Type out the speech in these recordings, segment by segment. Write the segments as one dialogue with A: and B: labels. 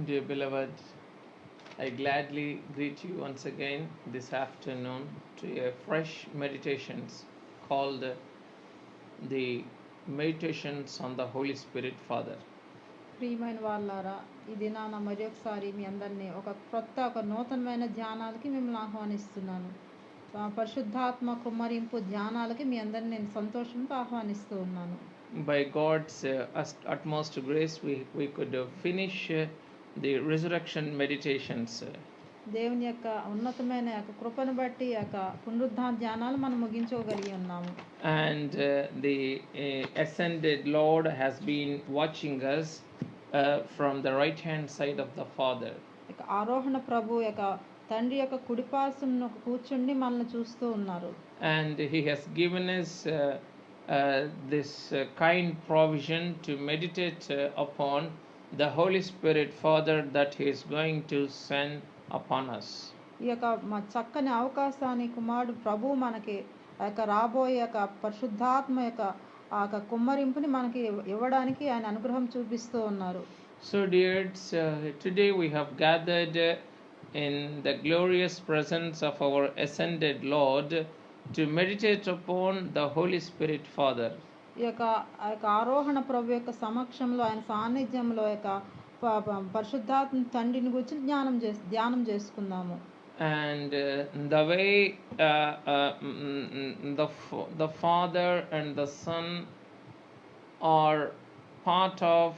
A: Dear beloved, I gladly greet you once again this afternoon to a fresh meditations called the Meditations on the Holy Spirit Father.
B: ప్రియమైన వాళ్ళారా, ఈ దినాన మరి ఒకసారి మీ అందరినీ ఒక నూతనమైన ధ్యానాలకి మిమ్మల్ని ఆహ్వానిస్తున్నాను. పరిశుద్ధాత్మ కుమ్మరింపు ధ్యానాలకి మీ అందరిని నేను సంతోషంతో ఆహ్వానిస్తూ ఉన్నాను.
A: By God's utmost grace, we could finish the resurrection meditations.
B: దేవుని యొక్క ఉన్నతమైన యొక్క కృపను బట్టి యొక్క పునరుద్ధాన ధ్యానాలు మనం ముగించుకోగలిగి ఉన్నాము.
A: And the ascended Lord has been watching us from the right hand side of the Father.
B: ఆరోహణ ప్రభు యొక్క తండ్రి యొక్క కుడిపార్శ్వంలో కూర్చుండి మనల్ని చూస్తూ ఉన్నారు.
A: And he has given us this kind provision to meditate upon the Holy Spirit Father that he is going to send upon us.
B: ఈ యొక్క చక్కని అవకాశాన్ని కుమారుడు ప్రభు మనకి రాబోయే యొక్క పరిశుద్ధాత్మ యొక్క కుమ్మరింపుని మనకి ఇవ్వడానికి ఆయన అనుగ్రహం చూపిస్తూ ఉన్నారు.
A: So dears, today we have gathered in the glorious presence of our ascended Lord to meditate upon the Holy Spirit Father.
B: ఈ యొక్క ఆరోహణ ప్రభు యొక్క సమక్షంలో ఆయన సాన్నిధ్యంలో యొక్క పరిశుద్ధాత్మ తండ్రిని గురించి ధ్యానం చేసుకుందాము.
A: And the way the Father and the Son are part of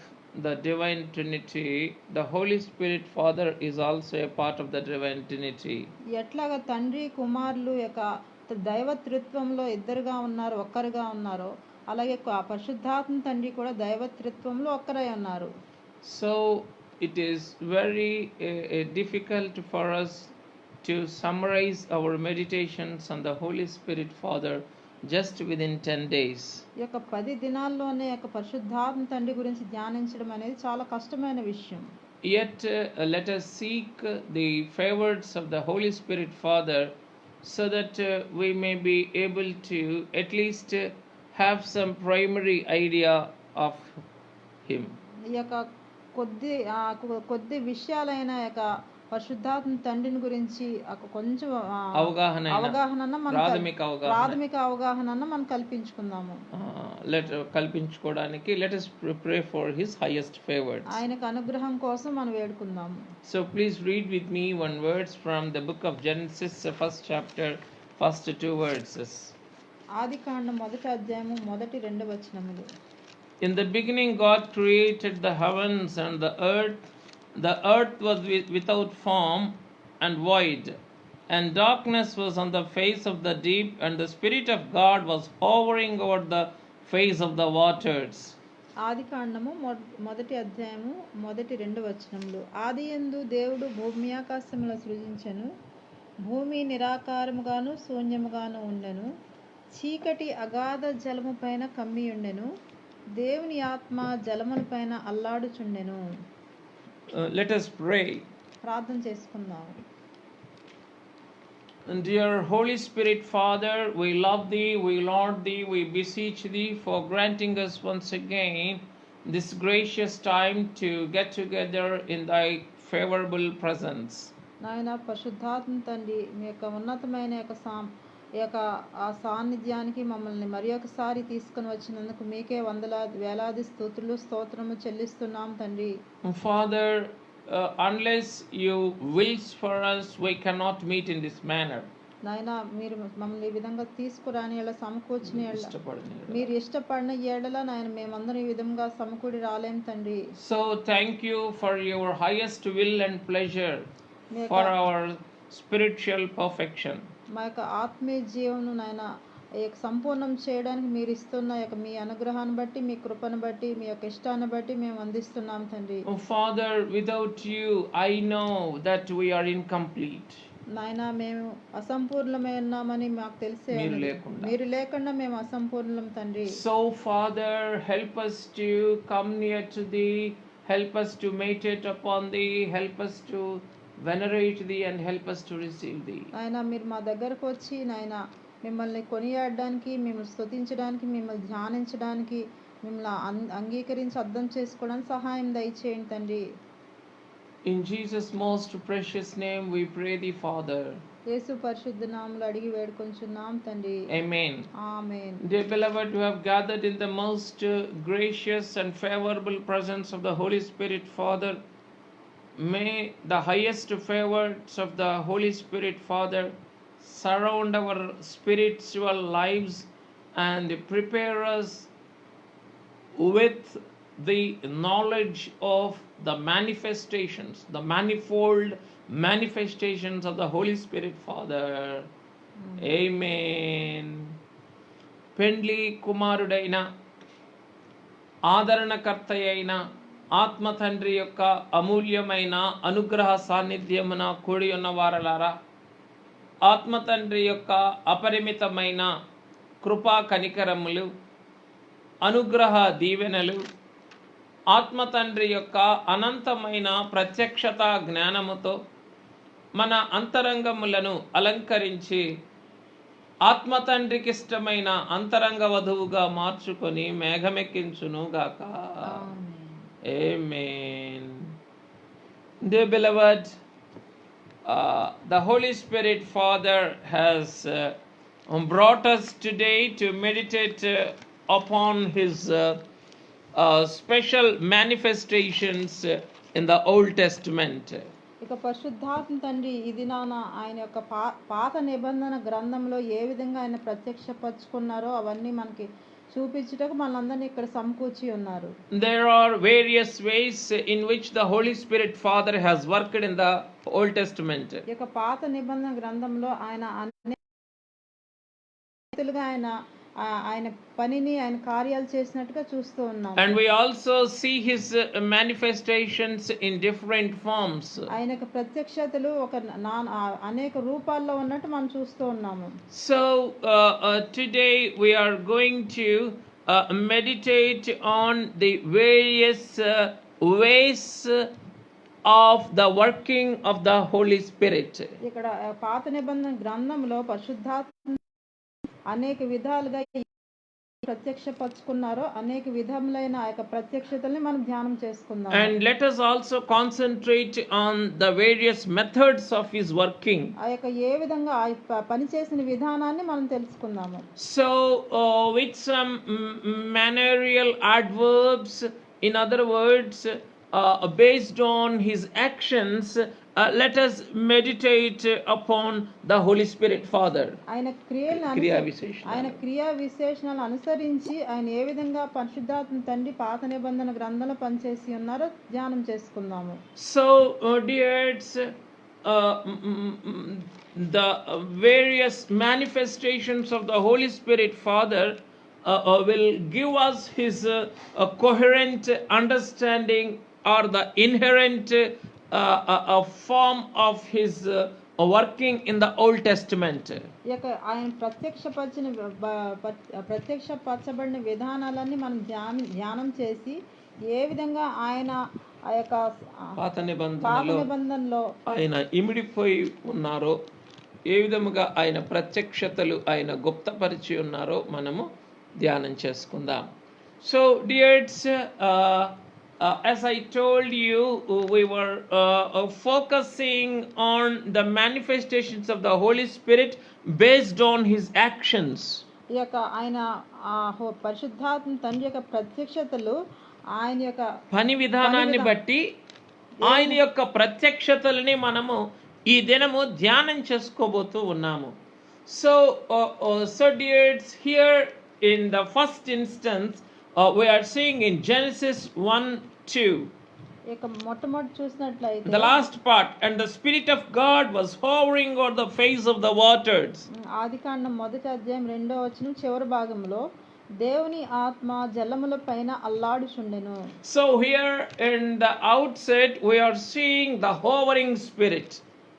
A: the Divine Trinity, the Holy Spirit Father is also a part of the Divine Trinity.
B: ఎట్లాగా తండ్రి కుమారులు యొక్క దైవత్రిత్వంలో ఇద్దరుగా ఉన్నారు, ఒక్కరుగా ఉన్నారు, అలాగే పరిశుద్ధాత్మ తండ్రి కూడా దైవత్రిత్వంలో ఒక్కరై ఉన్నారు.
A: So it is very difficult for us to summarize our meditations on the Holy Spirit Father just within 10 days.
B: ఈ యొక్క 10 దినాల్లోనే యొక్క పరిశుద్ధాత్మ తండ్రి గురించి ధ్యానించడం అనేది చాలా కష్టమైన విషయం.
A: Yet let us seek the favors of the Holy Spirit Father so that we may be able to at least have some primary idea of him.
B: ఈ యొక్క కొద్ది విషయాలైన యొక్క పరిశుద్ధాత్మ తండ్రిని గురించి కొంచెం అవగాహన ప్రాథమిక అవగాహన మనం కల్పించుకుందాము.
A: కల్పించుకోవడానికి let us pray for his highest favors.
B: ఆయనకు అనుగ్రహం కోసం మనం వేడుకుందాము.
A: So please read with me one words from the book of Genesis, first chapter, first 2 verses.
B: ఆదికాండం మొదటి అధ్యాయము మొదటి 2 వచనములు.
A: In the beginning God created the heavens and the earth. The earth was without form and void, and darkness was on the face of the deep, and the Spirit of God was hovering over the face of the waters.
B: ఆదికాండము మొదటి అధ్యాయము మొదటి 2 వచనములు. ఆదియందు దేవుడు భూమి ఆకాశముల సృజించెను. భూమి నిరాకారముగాను శూన్యముగాను ఉండెను. చీకటి అగాధ జలము పైన కమ్మి ఉండెను. దేవుని ఆత్మ జలముల పైన అల్లాడుచుండెను.
A: Let us pray.
B: ప్రార్థన చేసుకుందాం.
A: Dear Holy Spirit Father, we love thee, we laud thee, we beseech thee for granting us once again this gracious time to get together in thy favorable presence.
B: నాయన పరిశుద్ధాత్మ తండ్రి మీ యొక్క ఉన్నతమైన యొక్క ఆ సాన్నిధ్యానికి మమ్మల్ని మరి ఒకసారి తీసుకుని వచ్చినందుకు మీకే వేలాది స్తోత్రము చెల్లిస్తున్నాం తండ్రి.
A: Father, unless you wills for us, we cannot meet in this manner.
B: నాయన మీరు మమ్మల్ని ఈ విధంగా తీసుకురాని సమకూర్చిన మీరు ఇష్టపడిన ఏడల నాయన మేమందరం ఈ విధంగా సమకూడి రాలేం తండ్రి.
A: So thank you for your highest will and pleasure for our spiritual perfection.
B: మా యొక్క ఆత్మీయ జీవనం నాయన సంపూర్ణం చేయడానికి మీరు ఇస్తున్న మీ అనుగ్రహాన్ని బట్టి, మీ కృపను బట్టి, మీ యొక్క ఇష్టాన్ని బట్టి మేము అందిస్తున్నాం తండ్రి.
A: Father, without you I know that we are incomplete.
B: నాయన మేము అసంపూర్ణమై ఉన్నామని మాకు తెలిసే, మీరు లేకుండా మేము అసంపూర్ణం తండ్రి.
A: So Father, help us to come near to thee, help us to meditate upon thee, help us to venerate thee, and help us to receive thee.
B: నాయన మీరు మా దగ్గరకు వచ్చి నాయన మిమ్మల్ని కొనియాడడానికి, మిమ్మల్ని స్తుతించడానికి, మిమ్మల్ని ధ్యానించడానికి, మిమ్మల్ని అంగీకరించి అర్థం చేసుకోవడానికి సహాయం దయచేయండి తండ్రి.
A: In Jesus' most precious name we pray thee, Father.
B: యేసు పరిశుద్ధ నామములో అడిగి వేడుకొంచున్నాం తండ్రి.
A: Amen.
B: Amen.
A: Dear beloved, we have gathered in the most gracious and favorable presence of the Holy Spirit, Father. May the highest favors of the Holy Spirit, Father, surround our spiritual lives and prepare us with the knowledge of the manifestations, the manifold manifestations of the Holy Spirit, Father. Amen. పెండ్లి కుమారుడైన ఆదరణకర్త అయిన ఆత్మ తండ్రి యొక్క అమూల్యమైన అనుగ్రహ సాన్నిధ్యమున కూడి ఉన్న వారలారా, ఆత్మ తండ్రి యొక్క అపరిమితమైన కృపా కనికరములు, అనుగ్రహ దీవెనలు, ఆత్మ తండ్రి యొక్క అనంతమైన ప్రత్యక్షత జ్ఞానముతో మన అంతరంగములను అలంకరించి ఆత్మ తండ్రికి ఇష్టమైన అంతరంగ వధువుగా మార్చుకొని మేఘమెక్కించును గాక. Amen. Dear beloved, the Holy Spirit Father has brought us today to meditate upon his special manifestations in the Old Testament.
B: ఇక పరిశుద్ధాత్మ తండ్రి ఈ దినాన ఆయన యొక్క పాత నిబంధన గ్రంథంలో ఏ విధంగా ఆయన ప్రత్యక్షపరుచుకున్నారో అవన్నీ మనకి చూపించుటకు మనందరినీ ఇక్కడ సమకూర్చి ఉన్నారు.
A: There are various ways in which the Holy Spirit Father has worked in the Old Testament.
B: ఇక పాత నిబంధన గ్రంథంలో ఆయన అనేకలుగా ఆయన పనిని ఆయన కార్యాలు చేసినట్టుగా చూస్తూ ఉన్నాం.
A: And we also see his manifestations in different forms.
B: ఆయన యొక్క ప్రత్యక్షతలు ఒక అనేక రూపాల్లో ఉన్నట్టు మనం చూస్తూ ఉన్నాము.
A: So today we are going to meditate on the various ways of the working of the Holy Spirit.
B: ఇక్కడ పాత నిబంధన గ్రంథంలో పరిశుద్ధాత్మ అనేక విధాలుగా ప్రత్యక్షపరుచుకున్నారో అనేక విధములైన ఆ యొక్క ప్రత్యక్షతల్ని మనం ధ్యానం చేసుకుందాం.
A: And let us also concentrate on the various methods of his working.
B: ఆ యొక్క ఏ విధంగా ఆ పని చేసిన విధానాన్ని మనం తెలుసుకుందాము.
A: So with some manerial adverbs, in other words, based on his actions, let us meditate upon the Holy Spirit Father.
B: ఆయన క్రియా విశేషణాలు అనుసరించి ఆయన ఏ విధంగా పరిశుద్ధాత్మ తండ్రి పాత నిబంధన గ్రంథంలో పనిచేసి ఉన్నారో ధ్యానం చేసుకుందాము.
A: So dears, the various manifestations of the Holy Spirit Father will give us his coherent understanding or the inherent a form of his working in the Old Testament.
B: ఇక ఆయన ప్రత్యక్షపరచబడిన విధానాలన్నీ మనం ధ్యానం చేసి ఏ విధంగా ఆయన ఆ యొక్క
A: పాత నిబంధనలో ఆయన ఇమిడిపోయి ఉన్నారో, ఏ విధముగా ఆయన ప్రత్యక్షతలు ఆయన గుప్తపరిచి ఉన్నారో మనము ధ్యానం చేసుకుందాం. So dears, as I told you, we were focusing on the manifestations of the Holy Spirit based on his actions.
B: ఈ యొక్క ఆయన పరిశుద్ధాత్మ తండ్రి యొక్క ప్రత్యక్షతలు ఆయన యొక్క
A: పని విధానాన్ని బట్టి ఆయన యొక్క ప్రత్యక్షతలని మనము ఈ దినము ధ్యానం చేసుకోబోతూ ఉన్నాము. So dears, here in the first instance, we are seeing in Genesis 1:2.
B: మొట్టమొదటి చూసినట్లయితే
A: The last part, and the Spirit of God was hovering over the face of the waters.
B: ఆదికాండం 1:2 చివరి భాగంలో దేవుని ఆత్మ జలముల పైన అల్లాడుచుండెను.
A: So here in the outset we are seeing the hovering spirit.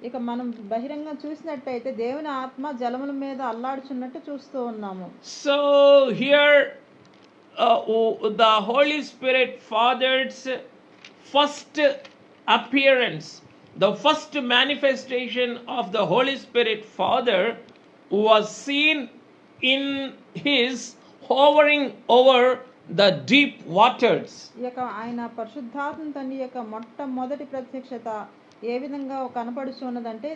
B: ఇక మనం బహిరంగ చూసినట్టయితే దేవుని ఆత్మ జలముల మీద అల్లాడుచున్నట్టు చూస్తూ ఉన్నాము.
A: So here the Holy Spirit Father's first appearance, the first manifestation of the Holy Spirit Father was seen in his hovering over the deep waters.
B: ఈ యొక్క ఆయన పరిశుద్ధాత్మ తండ్రి యొక్క మొట్టమొదటి ప్రత్యక్షత ఏ విధంగా కనపడుచున్నదంటే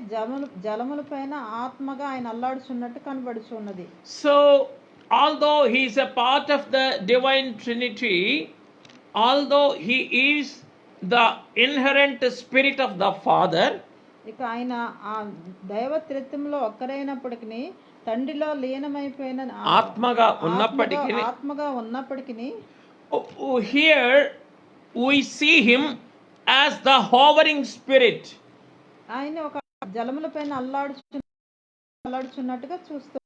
B: జలముల పైన ఆత్మగా ఆయన అల్లాడుచున్నట్టు కనపడుచున్నది.
A: So although he is a part of the divine trinity, although he is the inherent spirit of the father,
B: ఇక ఆయన ఆ దైవ త్రిత్వంలో ఒక్కరైనప్పటికీ తండ్రిలో లీనమైపోయిన
A: ఆత్మగా ఉన్నప్పటికీ here we see him as the hovering spirit.
B: ఆయన ఒక జలముల పైన అల్లాడుచున్నట్టుగా చూస్తూ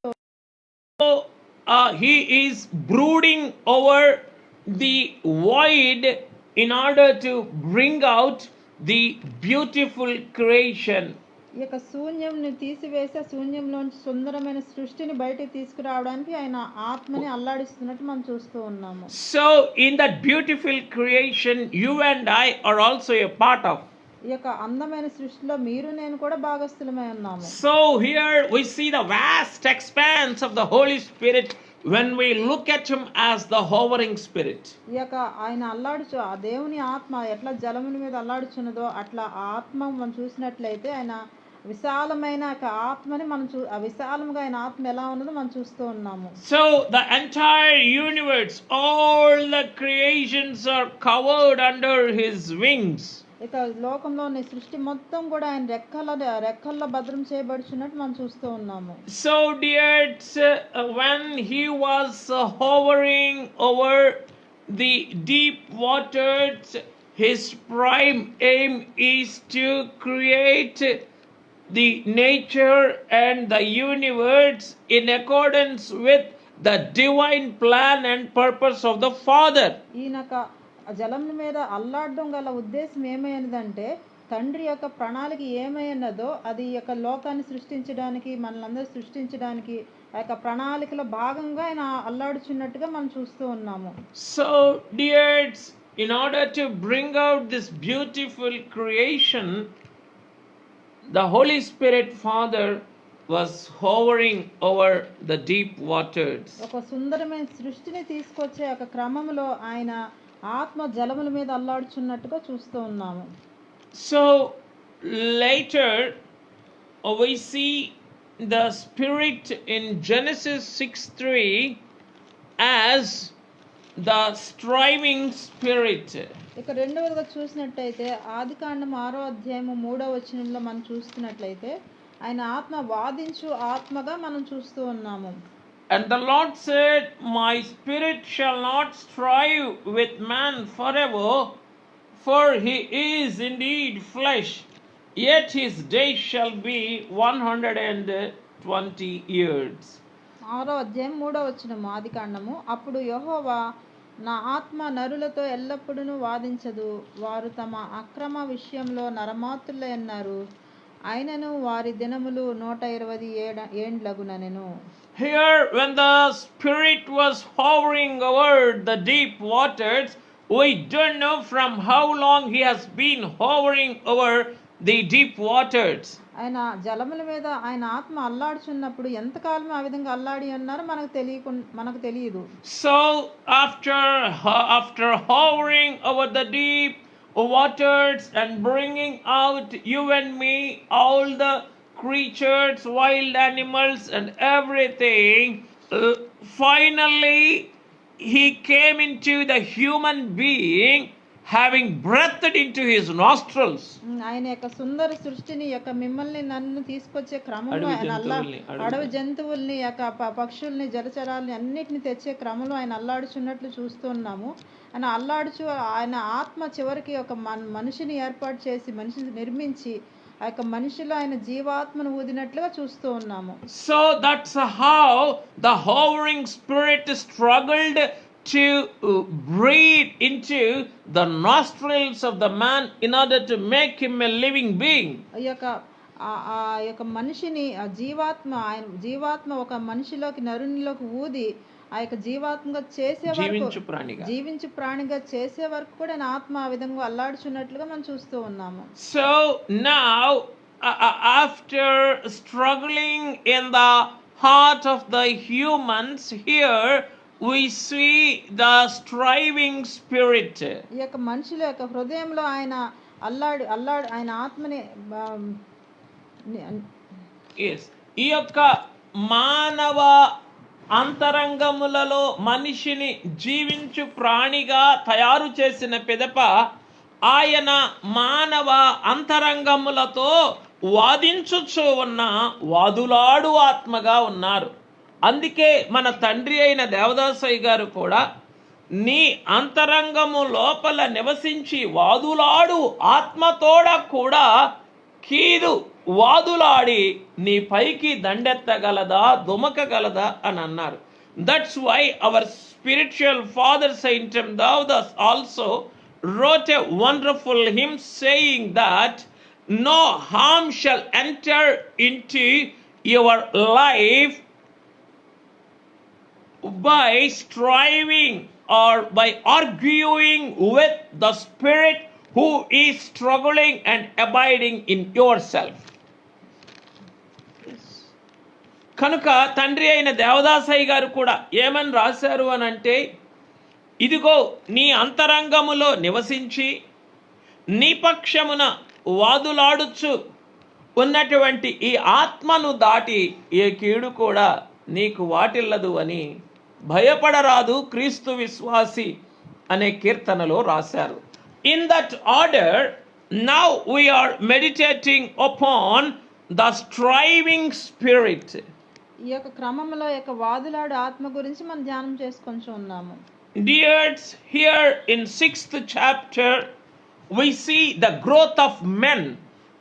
A: So he is brooding over the void in order to bring out the beautiful creation.
B: ఈ యొక్క శూన్యంని తీసివేసి శూన్యంలోంచి సుందరమైన సృష్టిని బయటికి తీసుకురావడానికి ఆయన ఆత్మని అల్లాడిస్తున్నట్టు మనం చూస్తూ ఉన్నాము.
A: So in that beautiful creation you and I are also a part of.
B: ఈ యొక్క అందమైన సృష్టిలో మీరు నేను కూడా భాగస్థులమై ఉన్నాము.
A: So here we see the vast expanse of the Holy Spirit when we look at him as the hovering spirit.
B: ఈ యొక్క ఆయన అల్లాడుచు ఆ దేవుని ఆత్మ ఎట్లా జలముల మీద అల్లాడుచున్నదో అట్లా ఆ ఆత్మ మనం చూసినట్లయితే ఆయన విశాలమైన ఆత్మని మనం విశాలంగా ఆయన ఆత్మ ఎలా ఉన్నదో మనం చూస్తూ ఉన్నాము.
A: So the entire universe, all the creations are covered under his wings.
B: ఇక లోకంలోని సృష్టి మొత్తం కూడా ఆయన రెక్కల్లో భద్రం చేయబడుచున్నట్టు మనం చూస్తూ ఉన్నాము.
A: So dear, when he was hovering over the deep waters, his prime aim is to create the nature and the universe in accordance with the divine plan and purpose of the Father.
B: ఈయనక జలం మీద అల్లాడడం గల ఉద్దేశం ఏమైనదంటే తండ్రి యొక్క ప్రణాళిక ఏమైనదో అది ఈ యొక్క లోకాన్ని సృష్టించడానికి మనలందరూ సృష్టించడానికి ఆ యొక్క ప్రణాళికలో భాగంగా ఆయన అల్లాడుచున్నట్టుగా మనం చూస్తూ ఉన్నాము.
A: So dears, in order to bring out this beautiful creation, the Holy Spirit Father was hovering over the deep waters.
B: ఒక సుందరమైన సృష్టిని తీసుకొచ్చే ఒక క్రమంలో ఆయన ఆత్మ జలముల మీద అల్లాడుచున్నట్టుగా చూస్తూ ఉన్నాము.
A: So later we see the spirit in Genesis 6:3 as the striving spirit.
B: ఇక రెండవదిగా చూసినట్లయితే ఆదికాండం 6వ అధ్యాయము 3వ వచనంలో మనం చూస్తున్నట్లయితే ఆయన ఆత్మ వాదించు ఆత్మగా మనం చూస్తూ ఉన్నాము.
A: And the Lord said, my spirit shall not strive with man forever, for he is indeed flesh, yet his days shall be 120 years.
B: 6వ అధ్యాయం 3వ వచనము ఆదికాండము. అప్పుడు యెహోవా నా ఆత్మ నరులతో ఎల్లప్పుడూ వాదించదు, వారు తమ అక్రమ విషయంలో నరమాతులై ఉన్నారు, అయినను వారి దినములు 120 ఏండ్లగునెను.
A: Here, when the Spirit was hovering over the deep waters, we don't know from how long he has been hovering over the deep waters.
B: ఆయన జలముల మీద ఆయన ఆత్మ అల్లాడుచున్నప్పుడు ఎంతకాలం ఆ విధంగా అల్లాడి ఉన్నారో మనకు తెలియదు.
A: So after hovering over the deep waters and bringing out you and me, all the creatures, wild animals and everything, finally he came into the human being, having breathed into his nostrils.
B: ఆయన యొక్క సుందర సృష్టిని యొక్క మిమ్మల్ని నన్ను తీసుకొచ్చే క్రమంలో ఆయన అడవి జంతువుల్ని యొక్క పక్షుల్ని జలచరాలని అన్నిటిని తెచ్చే క్రమంలో ఆయన అల్లాడుచున్నట్లు చూస్తున్నాము. ఆయన ఆత్మ చివరికి ఒక మనిషిని ఏర్పాటు చేసి మనిషిని నిర్మించి ఆ యొక్క మనిషిలో ఆయన జీవాత్మను ఊదినట్లుగా చూస్తూ ఉన్నాము.
A: So that's how the hovering spirit struggled to breathe into the nostrils of the man in order to make him a living being.
B: ఆ యొక్క మనిషిని జీవాత్మ ఒక మనిషిలోకి నరునిలోకి ఊది ఆ యొక్క జీవాత్మగా చేసే వరకు జీవించు ప్రాణిగా చేసే వరకు కూడా నా ఆత్మ ఆ విధంగా అల్లాడుచున్నట్లుగా మనం చూస్తూ ఉన్నాము.
A: So now after struggling in the heart of the humans, here we see the striving spirit.
B: ఈ యొక్క మనుషుల యొక్క హృదయంలో ఆయన ఆయన ఆత్మని
A: Yes. ఈ యొక్క మానవ అంతరంగములలో మనిషిని జీవించు ప్రాణిగా తయారు చేసిన పిదప ఆయన మానవ అంతరంగములతో వాదించుచు ఉన్న వాదులాడు ఆత్మగా ఉన్నారు. అందుకే మన తండ్రి అయిన దేవదాసయ్య గారు కూడా నీ అంతరంగము లోపల నివసించి వాదులాడు ఆత్మతోడ కూడా కీదు వాదులాడి నీ పైకి దండెత్తగలదా దుమకగలదా అని అన్నారు. That's why our spiritual father saint Devadas also wrote a wonderful hymn saying that no harm shall enter into your life by striving or by arguing with the spirit who is struggling and abiding in yourself. కనుక తండ్రి అయిన దేవదాసయ్య గారు కూడా ఏమని రాశారు అని అంటే, ఇదిగో నీ అంతరంగములో నివసించి నీ పక్షమున వాదులాడుచు ఉన్నటువంటి ఈ ఆత్మను దాటి ఏ కీడు కూడా నీకు వాటిల్లదు అని భయపడరాదు క్రీస్తు విశ్వాసి అనే కీర్తనలో రాశారు. In that order now we're meditating upon the striving spirit.
B: ఈ యొక్క క్రమంలో యొక్క వాదులాడు ఆత్మ గురించి మనం ధ్యానం చేసుకొని ఉన్నాము.
A: Dears, here in 6th chapter we see the growth of men.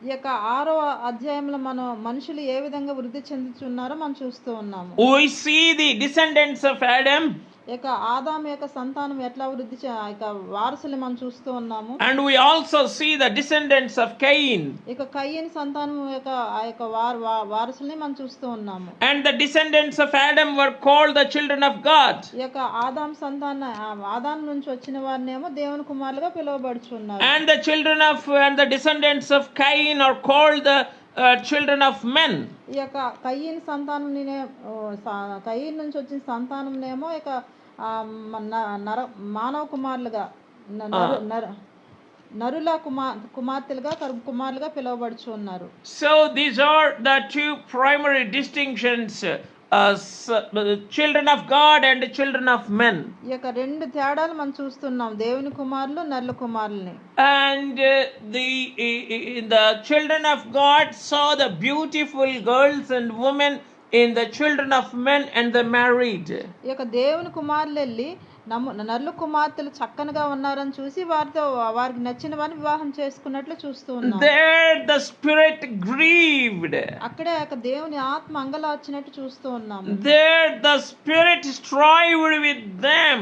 B: ఈ యొక్క 6వ అధ్యాయంలో మనం మనుషులు ఏ విధంగా వృద్ధి చెందుతున్నారో మనం చూస్తూ ఉన్నాము.
A: We see the descendants of Adam.
B: యొక్క ఆదాము యొక్క సంతానం ఎట్లా వృద్ధి వారసులు మనం చూస్తూ ఉన్నాము.
A: And we also see the descendants of Cain.
B: ఇక కయీను సంతానం యొక్క వారసుల్ని మనం చూస్తూ ఉన్నాము.
A: And the descendants of Adam were called the children of God.
B: ఈ యొక్క ఆదాం నుంచి వచ్చిన వారినేమో దేవుని కుమారులుగా పిలువబడుచున్నారు.
A: And the children of and the descendants of Cain are called the children of men.
B: ఈ యొక్క కయీను సంతానం కయీను నుంచి వచ్చిన సంతానంనేమో ఇక మానవ కుమారులుగా నరుల కుమార్తెలుగా పిలువబడుచు ఉన్నారు.
A: So these are the two primary distinctions, children of God and children of men.
B: ఈ యొక్క రెండు తేడాలు మనం చూస్తున్నాం, దేవుని కుమారులు నరుల కుమారుల్ని.
A: And the children of God saw the beautiful girls and women in the children of men and the married.
B: ఈ యొక్క దేవుని కుమారులు వెళ్ళి నరుల కుమార్తెలు చక్కనగా ఉన్నారని చూసి వారికి నచ్చిన వారిని వివాహం చేసుకున్నట్లు చూస్తూ ఉన్నాం.
A: There the spirit grieved.
B: అక్కడే దేవుని ఆత్మ అంగలార్చినట్టు చూస్తూ ఉన్నాం.
A: There the spirit strived with them.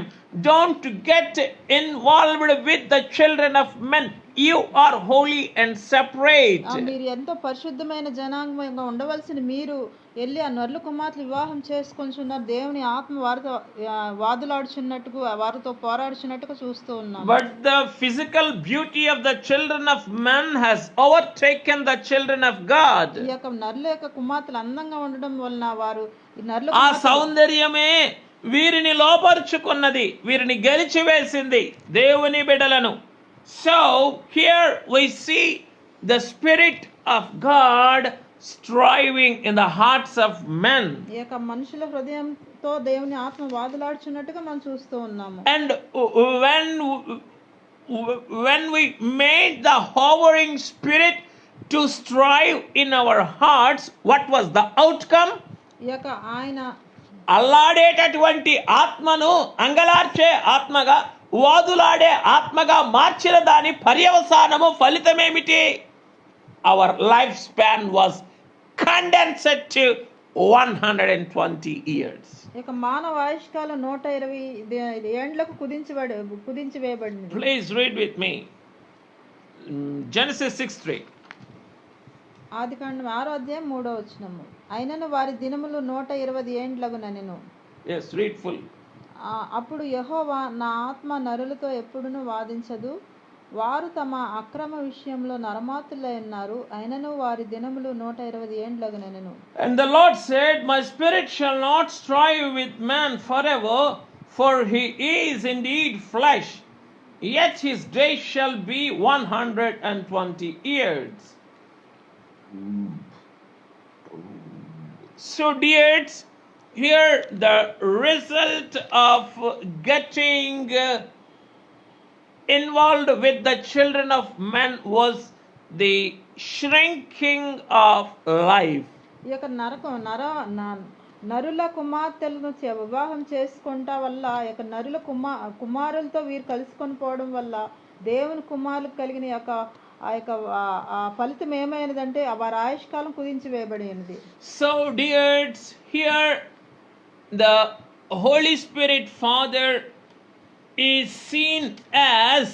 A: Don't get involved with the children of men. You are holy and separate.
B: మీరు ఎంతో పరిశుద్ధమైన జనాంగంగా ఉండవలసిన మీరు వెళ్ళి ఆ నరుల కుమార్తెలు వివాహం చేసుకొంచున్నారు. దేవుని ఆత్మ వారితో వాదులాడుచున్నట్టుగా వారితో పోరాడుచున్నట్టుగా చూస్తూ ఉన్నాం.
A: But the physical beauty of the children of men has overtaken the children of God.
B: ఈ యొక్క నరుల యొక్క కుమార్తెలు అందంగా ఉండడం వలన వారు ఈ నరుల
A: ఆ సౌందర్యమే వీరిని లోపరుచుకున్నది, వీరిని గెలిచివేసింది దేవుని బిడ్డలను. So here we see the spirit of God striving in the hearts of men.
B: ఈ యొక్క మనుషుల హృదయంతో దేవుని ఆత్మ వాదులాడుచున్నట్టుగా మనం చూస్తూ ఉన్నాము.
A: And when we made the hovering spirit to strive in our hearts, what was the outcome?
B: ఈ యొక్క ఆయన
A: అల్లాడేటటువంటి ఆత్మను అంగలార్చే ఆత్మగా వాదులాడే ఆత్మగా మార్చిన దాని పర్యవసానము ఫలితమేమిటి? Our lifespan was condensed to 120 years.
B: ఇక మానవ ఆయుష్కాలం 120 ఏండ్లకు కుదించి వేయబడింది.
A: Please read with me Genesis 6:3.
B: ఆదికాండం 6వ అధ్యాయం 3వ వచనము. అయినను వారి దినములు 120 ఏండ్లగునెను.
A: Yes, read full.
B: అప్పుడు యెహోవా నా ఆత్మ నరులతో ఎప్పుడును వాదించదు, వారు తమ అక్రమ విషయంలో నరమాతులై ఉన్నారు, అయినను వారి దినములు 120 ఏండ్లగునెను.
A: And the Lord said, my spirit shall not strive with man forever, for he is indeed flesh, yet his days shall be 120 years. So, dears, here the result of getting involved with the children of men was the shrinking of life.
B: ఈ యొక్క నరుల కుమార్తెలను వివాహం చేసుకుంటా వల్ల ఈ యొక్క నరుల కుమారులతో వీరు కలుసుకొని పోవడం వల్ల దేవుని కుమారులకు కలిగిన ఆ యొక్క ఫలితం ఏమైనదంటే వారి ఆయుష్కాలం కుదించి వేయబడినది.
A: So dears, here the Holy Spirit Father is seen as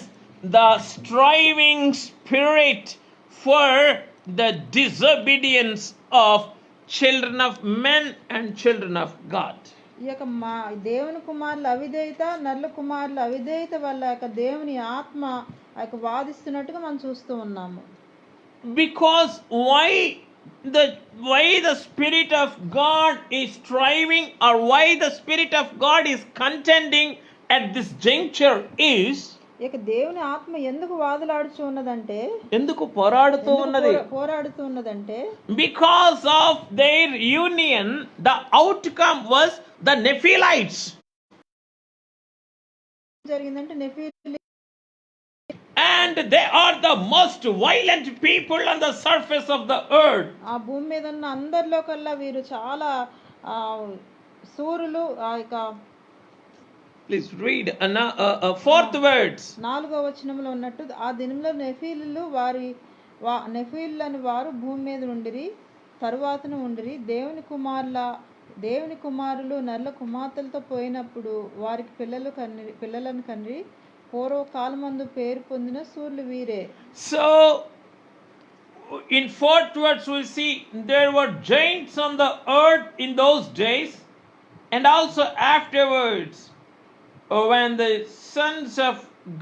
A: the striving spirit for the disobedience of children of men and children of God.
B: ఈ యొక్క దేవుని కుమారుల అవిధేయత నరుల కుమారుల అవిధేయత వల్ల యొక్క దేవుని ఆత్మ ఆ యొక్క వాదిస్తున్నట్టుగా మనం చూస్తూ ఉన్నాము.
A: Because why the Spirit of God is striving, or why the Spirit of God is contending at this juncture is,
B: ఇక దేవుని ఆత్మ ఎందుకు వాదులాడుతూ ఉన్నదంటే,
A: ఎందుకు పోరాడుతూ
B: ఉన్నదంటే
A: because of their union the outcome was the Nephilites.
B: జరిగిందంటే నెఫీలు,
A: and they are the most violent people on the surface of the earth.
B: ఆ భూమి మీద ఉన్న అందరిలో కల్లా వీరు చాలా సూరులు. ఆ యొక్క
A: Please read fourth words.
B: 4వ వచనంలో ఉన్నట్టు, ఆ దినంలో నెఫీలులని వారు భూమి మీద ఉండిరి, తరువాతను ఉండిరి. దేవుని కుమారులు నరుల కుమార్తెలతో పోయినప్పుడు వారికి పిల్లలను కనిరి. పూర్వకాలమందు పేరు పొందిన సూర్యులు వీరే.
A: So in fourth words we see there were giants on the earth in those days, and also afterwards when the sons of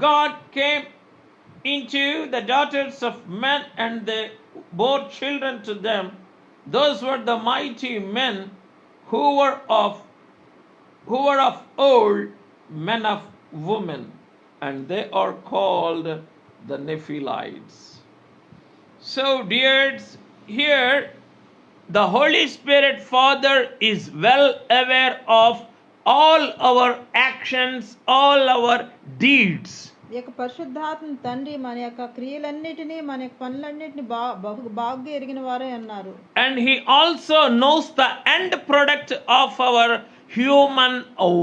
A: God came into the daughters of men and they bore children to them, those were the mighty men who were of old, men of women, and they are called the Nephilites. So dears, here the Holy Spirit Father is well aware of all our actions, all our deeds.
B: ఈ యొక్క పరిశుద్ధాత్మ తండ్రి మన యొక్క క్రియలన్నిటినీ, మన యొక్క పనులన్నిటిని బాగా ఎరిగిన వారే అన్నారు.
A: And he also knows the end product of our human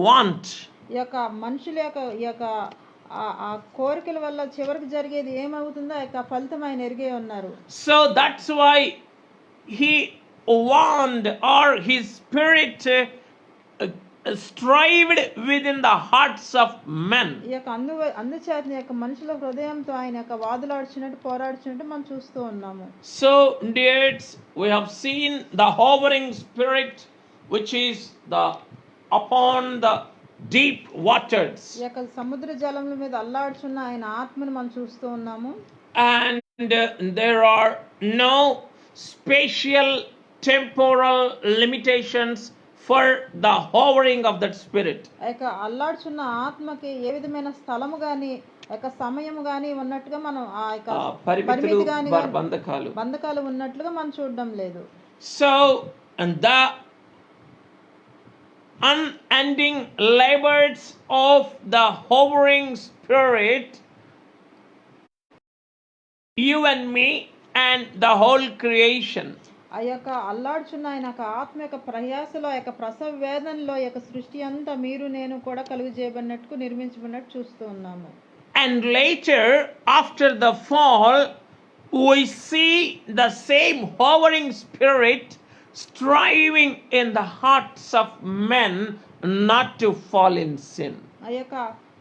A: want.
B: ఈ యొక్క మనుషుల యొక్క ఆ కోరికల వల్ల చివరికి జరిగేది ఏమవుతుందో ఆ యొక్క ఫలితం ఆయన ఎరిగే ఉన్నారు.
A: So that's why he warned, or his spirit strived within the hearts of men.
B: ఈ యొక్క అందుచేత ఈ యొక్క మనుషుల హృదయంతో ఆయన యొక్క వాదులాడుచున్నట్టు పోరాడుచున్నట్టు మనం చూస్తూ ఉన్నాము.
A: So dears, we have seen the hovering spirit which is upon the deep waters.
B: ఈ యొక్క సముద్ర జలముల మీద అల్లాడుచున్న ఆయన ఆత్మను మనం చూస్తూ ఉన్నాము.
A: And there are no spatial temporal limitations for the hovering of that spirit.
B: ఆ యొక్క అల్లాడుచున్న ఆత్మకి ఏ విధమైన స్థలము గాని యొక్క సమయము గాని ఉన్నట్టుగా మనం ఆ యొక్క పరిమితి గాని బంధకాలు ఉన్నట్లుగా మనం చూడడం లేదు.
A: So and the unending labors of the hovering spirit, you and me and the whole creation.
B: ఆ యొక్క అల్లాడుచున్న ఆయన యొక్క ఆత్మ యొక్క ప్రయాసలో, ఆ యొక్క ప్రసవ వేదనలో యొక్క సృష్టి అంతా మీరు నేను కూడా కలుగు చేయబడినట్టు నిర్మించబడినట్టు చూస్తూ ఉన్నాము.
A: And later after the fall we see the same hovering spirit striving in the hearts of men not to fall in sin.
B: ఆ యొక్క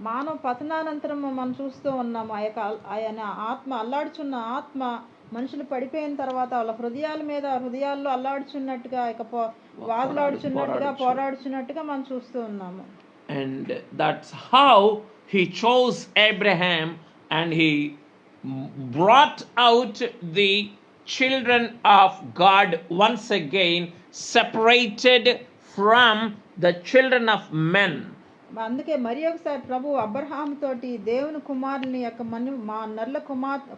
B: మానవ పతనానంతరం మనం చూస్తూ ఉన్నాము. ఆ యొక్క ఆయన ఆత్మ అల్లాడుచున్న ఆత్మ మనుషులు పడిపోయిన తర్వాత వాళ్ళ హృదయాల్లో అల్లాడుచున్నట్టుగా వాదులాడుచున్నట్టుగా పోరాడుచున్నట్టుగా మనం చూస్తూ ఉన్నాము.
A: And that's how he chose Abraham, and he brought out the children of God once again, separated from the children of men.
B: అందుకే మరి ఒకసారి ప్రభు అబ్రహాం తోటి దేవుని కుమారుని యొక్క మా నర్ల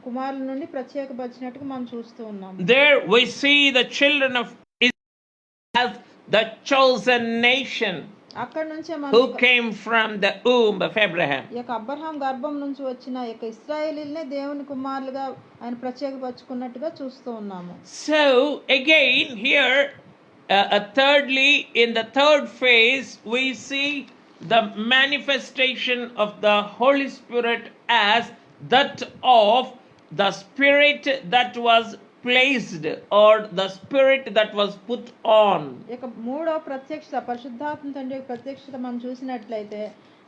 B: కుమారుల నుండి ప్రత్యేకపరిచినట్టుగా మనం చూస్తూ ఉన్నాం.
A: There we see the children of Israel as the chosen nation
B: అక్కడ నుంచే
A: who
B: మనం
A: came from the womb of Abraham.
B: ఈ యొక్క అబ్రహాం గర్భం నుంచి వచ్చిన ఈ యొక్క ఇశ్రాయేలీలనే దేవుని కుమారులుగా ఆయన ప్రత్యేకపరుచుకున్నట్టుగా చూస్తూ ఉన్నాము.
A: So again here, thirdly, in the third phase, we see the manifestation of the Holy Spirit as that of the Spirit that was placed, or the Spirit that was put on.
B: ఇక మూడో ప్రత్యక్షత పరిశుద్ధాత్మ తండ్రి యొక్క ప్రత్యక్షత మనం చూసినట్లయితే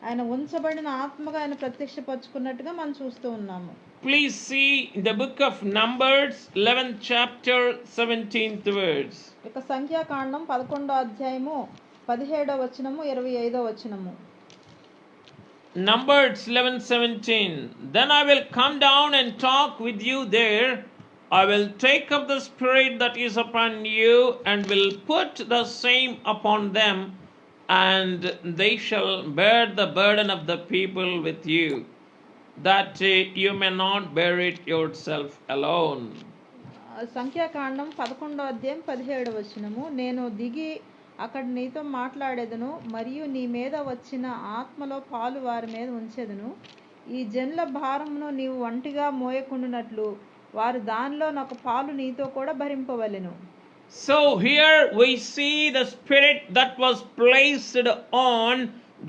B: ఆయన ఉంచబడిన ఆత్మగా ఆయన ప్రత్యక్షపరుచుకున్నట్టుగా మనం చూస్తూ ఉన్నాము.
A: Please see the book of Numbers, 11th chapter, 17th verse.
B: ఇక సంఖ్యాకాండం 11వ అధ్యాయము 17వ వచనము 25వ వచనము.
A: Numbers 11:17. Then I will come down and talk with you there. I will take up the Spirit that is upon you and will put the same upon them, and they shall bear the burden of the people with you, that you may not bear it yourself alone.
B: సంఖ్యాకాండం 11వ అధ్యాయం 17వ వచనము. నేను దిగి అక్కడ నీతో మాట్లాడేదను, మరియు నీ మీద వచ్చిన ఆత్మలో పాలు వారి మీద ఉంచెదను. ఈ జనుల భారమును నీవు ఒంటిగా మోయకుండునట్లు వారు దానిలో నాకు పాలు నీతో కూడా భరింపవలెను.
A: So here we see the Spirit that was placed on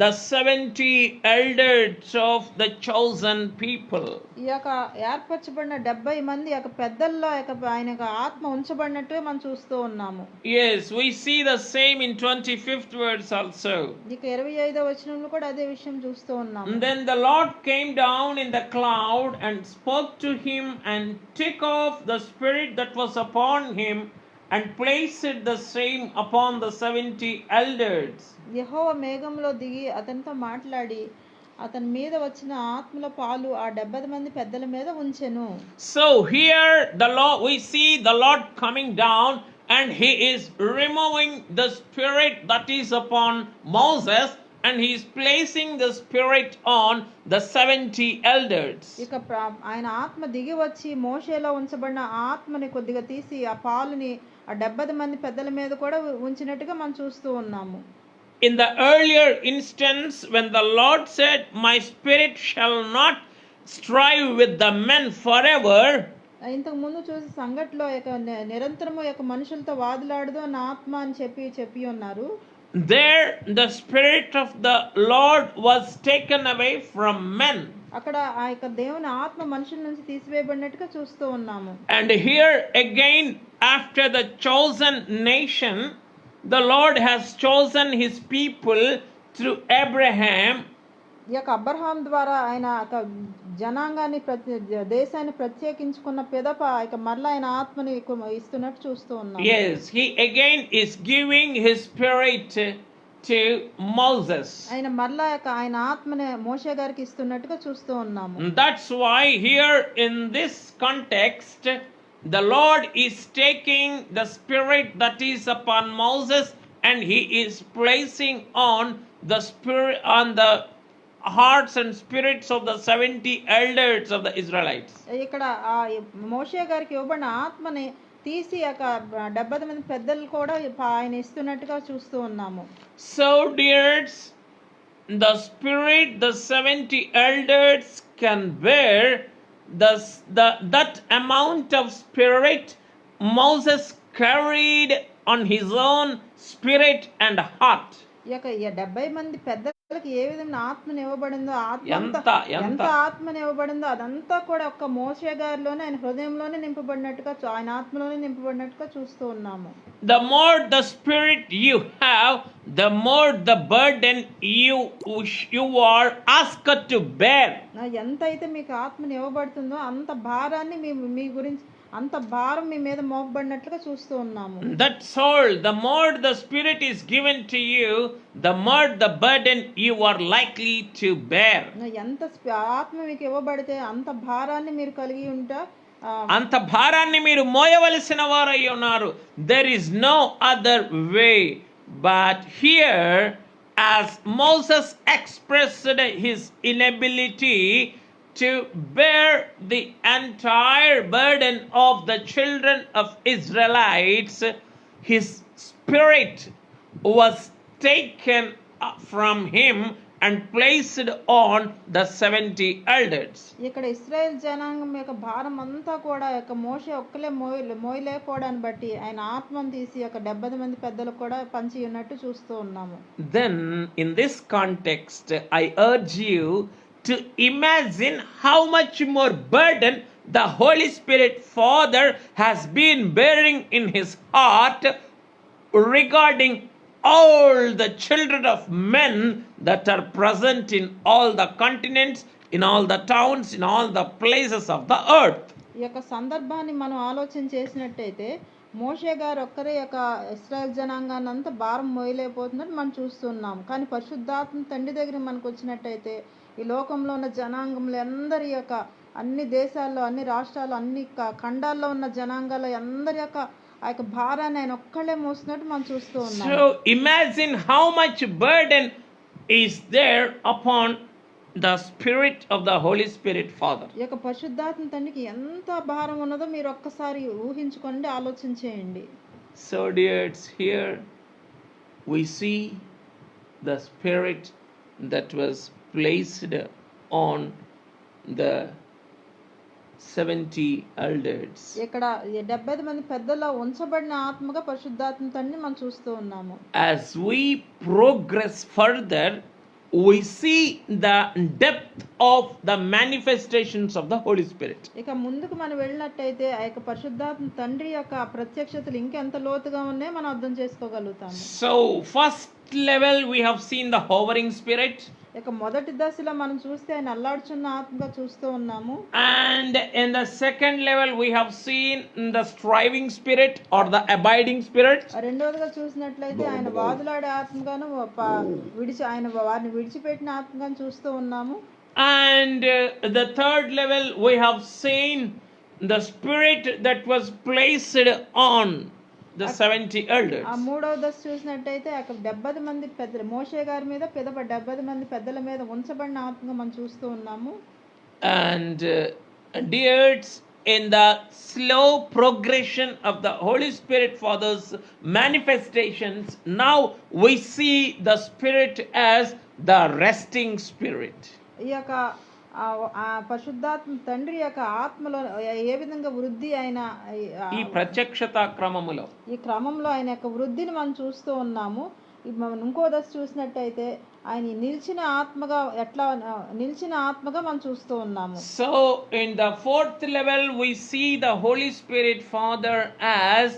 A: the 70 elders of the chosen people.
B: ఈ యొక్క ఏర్పరచబడిన 70 మంది యొక్క పెద్దల్లో ఆయన యొక్క ఆత్మ ఉంచబడినట్టుగా మనం చూస్తూ ఉన్నాము.
A: Yes, we see the same in 25th verse also.
B: ఇక 25వ వచనంలో కూడా అదే విషయం చూస్తూ ఉన్నాము.
A: And then the Lord came down in the cloud and spoke to him and took off the spirit that was upon him and placed the same upon the 70 elders.
B: యెహోవా మేఘంలో దిగి అతనితో మాట్లాడి అతని మీద వచ్చిన ఆత్మల పాలు ఆ 70 మంది పెద్దల మీద ఉంచెను.
A: So here we see the Lord coming down and he is removing the spirit that is upon Moses and he is placing the spirit on the 70 elders.
B: ఇక ఆయన ఆత్మ దిగి వచ్చి మోషేలో ఉంచబడిన ఆత్మని కొద్దిగా తీసి ఆ పాలుని ఆ 70 మంది పెద్దల మీద కూడా ఉంచినట్టుగా మనం చూస్తూ ఉన్నాము.
A: In the earlier instance, when the Lord said, "My spirit shall not strive with the men forever,"
B: ఇంతకు ముందు చూసి సంఘటనలో నిరంతరము మనుషులతో వాదులాడదు నా ఆత్మ అని చెప్పి ఉన్నారు.
A: there the spirit of the Lord was taken away from men.
B: అక్కడ ఆ దేవుని ఆత్మ మనుషుల నుంచి తీసివేయబడినట్టుగా చూస్తూ ఉన్నాము.
A: And here again, after the chosen nation, the Lord has chosen his people through Abraham.
B: ఈ యొక్క అబ్రహాం ద్వారా ఆయన జనాంగాన్ని దేశాన్ని ప్రత్యేకించుకున్న పిదప మరలా ఆయన ఆత్మని ఇస్తున్నట్టు చూస్తూ ఉన్నాం.
A: Yes, he again is giving his spirit to Moses.
B: ఆయన మరలా ఆయన ఆత్మని మోషే గారికి ఇస్తున్నట్టుగా చూస్తూ ఉన్నాము.
A: That's why here in this context, the Lord is taking the spirit that is upon Moses and he is placing on the spirit on the hearts and spirits of the 70 elders of the Israelites.
B: ఇక్కడ ఆ మోషే గారికి ఇవ్వబడిన ఆత్మని తీసి 70 మంది పెద్దలు కూడా ఆయన ఇస్తున్నట్టుగా చూస్తూ ఉన్నాము.
A: So dears, the spirit the 70 elders can bear, that amount of spirit Moses carried on his own spirit and heart.
B: ఈ 70 మంది పెద్దలకి ఏ విధంగా ఆత్మని ఇవ్వబడిందో ఎంత ఆత్మని ఇవ్వబడిందో అదంతా కూడా ఒక్క మోషే గారిలోనే ఆయన హృదయంలోనే నింపబడినట్టుగా ఆయన ఆత్మలోనే నింపబడినట్టుగా చూస్తూ ఉన్నాము.
A: The more the spirit you have, the more the burden you are asked to bear.
B: ఎంత అయితే మీకు ఆత్మని ఇవ్వబడుతుందో అంత భారాన్ని మీ గురించి అంత భారం మీ మీద మోపబడినట్లుగా చూస్తూ ఉన్నాము.
A: That's all. The more the spirit is given to you, the more the burden you are likely to bear.
B: ఎంత ఆత్మ మీకు ఇవ్వబడితే అంత భారాన్ని మీరు కలిగి ఉంటా
A: అంత భారాన్ని మీరు మోయవలసిన వారై ఉన్నారు. There is no other way. But here, as Moses expressed his inability to bear the entire burden of the children of Israelites, his spirit was taken from him and placed on the 70 elders.
B: ఇక్కడ ఇశ్రాయేల్ జనాంగం యొక్క భారం అంతా కూడా యొక్క మోషే ఒక్కలే మోయలేకపోవడాన్ని బట్టి ఆయన ఆత్మను తీసి యొక్క 70 మంది పెద్దలకు కూడా పంచి ఉన్నట్టు చూస్తూ ఉన్నాము.
A: Then in this context I urge you to imagine how much more burden the Holy Spirit Father has been bearing in his heart regarding all the children of men that are present in all the continents, in all the towns, in all the places of the earth.
B: ఈ యొక్క సందర్భాన్ని మనం ఆలోచన చేసినట్టయితే మోషే గారు ఒక్కరే యొక్క ఇశ్రాయేల్ జనాంగాన్ని అంతా భారం మోయలేకపోతున్నట్టు మనం చూస్తున్నాం. కానీ పరిశుద్ధాత్మ తండ్రి దగ్గర మనకు వచ్చినట్టయితే ఈ లోకంలో ఉన్న జనాంగంలో అందరి యొక్క అన్ని దేశాల్లో, అన్ని రాష్ట్రాల్లో, అన్ని ఖండాల్లో ఉన్న జనాంగాల అందరి యొక్క ఆ యొక్క భారాన్ని ఆయన ఒక్కళ్ళే మోస్తున్నట్టు మనం చూస్తూ ఉన్నాం.
A: So imagine how much burden is there upon the spirit of the Holy Spirit Father.
B: ఈ యొక్క పరిశుద్ధాత్మ తండ్రికి ఎంత భారం ఉన్నదో మీరు ఒక్కసారి ఊహించుకోండి, ఆలోచన చేయండి.
A: So dears, here we see the spirit that was placed on the 70 elders.
B: ఇక్కడ 70 మంది పెద్దల్లో ఉంచబడిన ఆత్మగా పరిశుద్ధాత్మ తండ్రిని మనం చూస్తూ ఉన్నాము.
A: As we progress further, we see the depth of the manifestations of the Holy Spirit.
B: ఇక ముందుకు మనం వెళ్ళినట్టయితే ఆ యొక్క పరిశుద్ధాత్మ తండ్రి యొక్క ప్రత్యక్షతలు ఇంకెంత లోతుగా ఉన్నాయో మనం అర్థం చేసుకోగలుగుతాము.
A: So first level we have seen the hovering spirit.
B: ఇక మొదటి దశలో మనం చూస్తే ఆయన అల్లాడుచున్న ఆత్మగా చూస్తూ ఉన్నాము.
A: And in the second level we have seen the striving spirit or the abiding spirit.
B: రెండవదిగా చూసినట్లయితే ఆయన వాదులాడే ఆత్మగాను ఆయన వారిని విడిచిపెట్టిన ఆత్మగాను చూస్తూ ఉన్నాము.
A: And the third level we have seen the spirit that was placed on the 70 elders.
B: ఆ మూడవ దశ చూసినట్టయితే 70 మంది పెద్దలు మోషే గారి మీద 70 మంది పెద్దల మీద ఉంచబడిన ఆత్మగా మనం చూస్తూ ఉన్నాము.
A: And dears, in the slow progression of the Holy Spirit Father's manifestations, now we see the spirit as the resting spirit.
B: ఈ యొక్క ఆ పరిశుద్ధాత్మ తండ్రి యొక్క ఆత్మలో ఏ విధంగా వృద్ధి ఆయన
A: ఈ ప్రత్యక్షత క్రమములో
B: ఈ క్రమంలో ఆయన యొక్క వృద్ధిని మనం చూస్తూ ఉన్నాము. ఇంకో దశ చూసినట్టయితే ఆయన నిలిచిన ఆత్మగా మనం చూస్తూ ఉన్నాము.
A: So in the fourth level we see the Holy Spirit Father as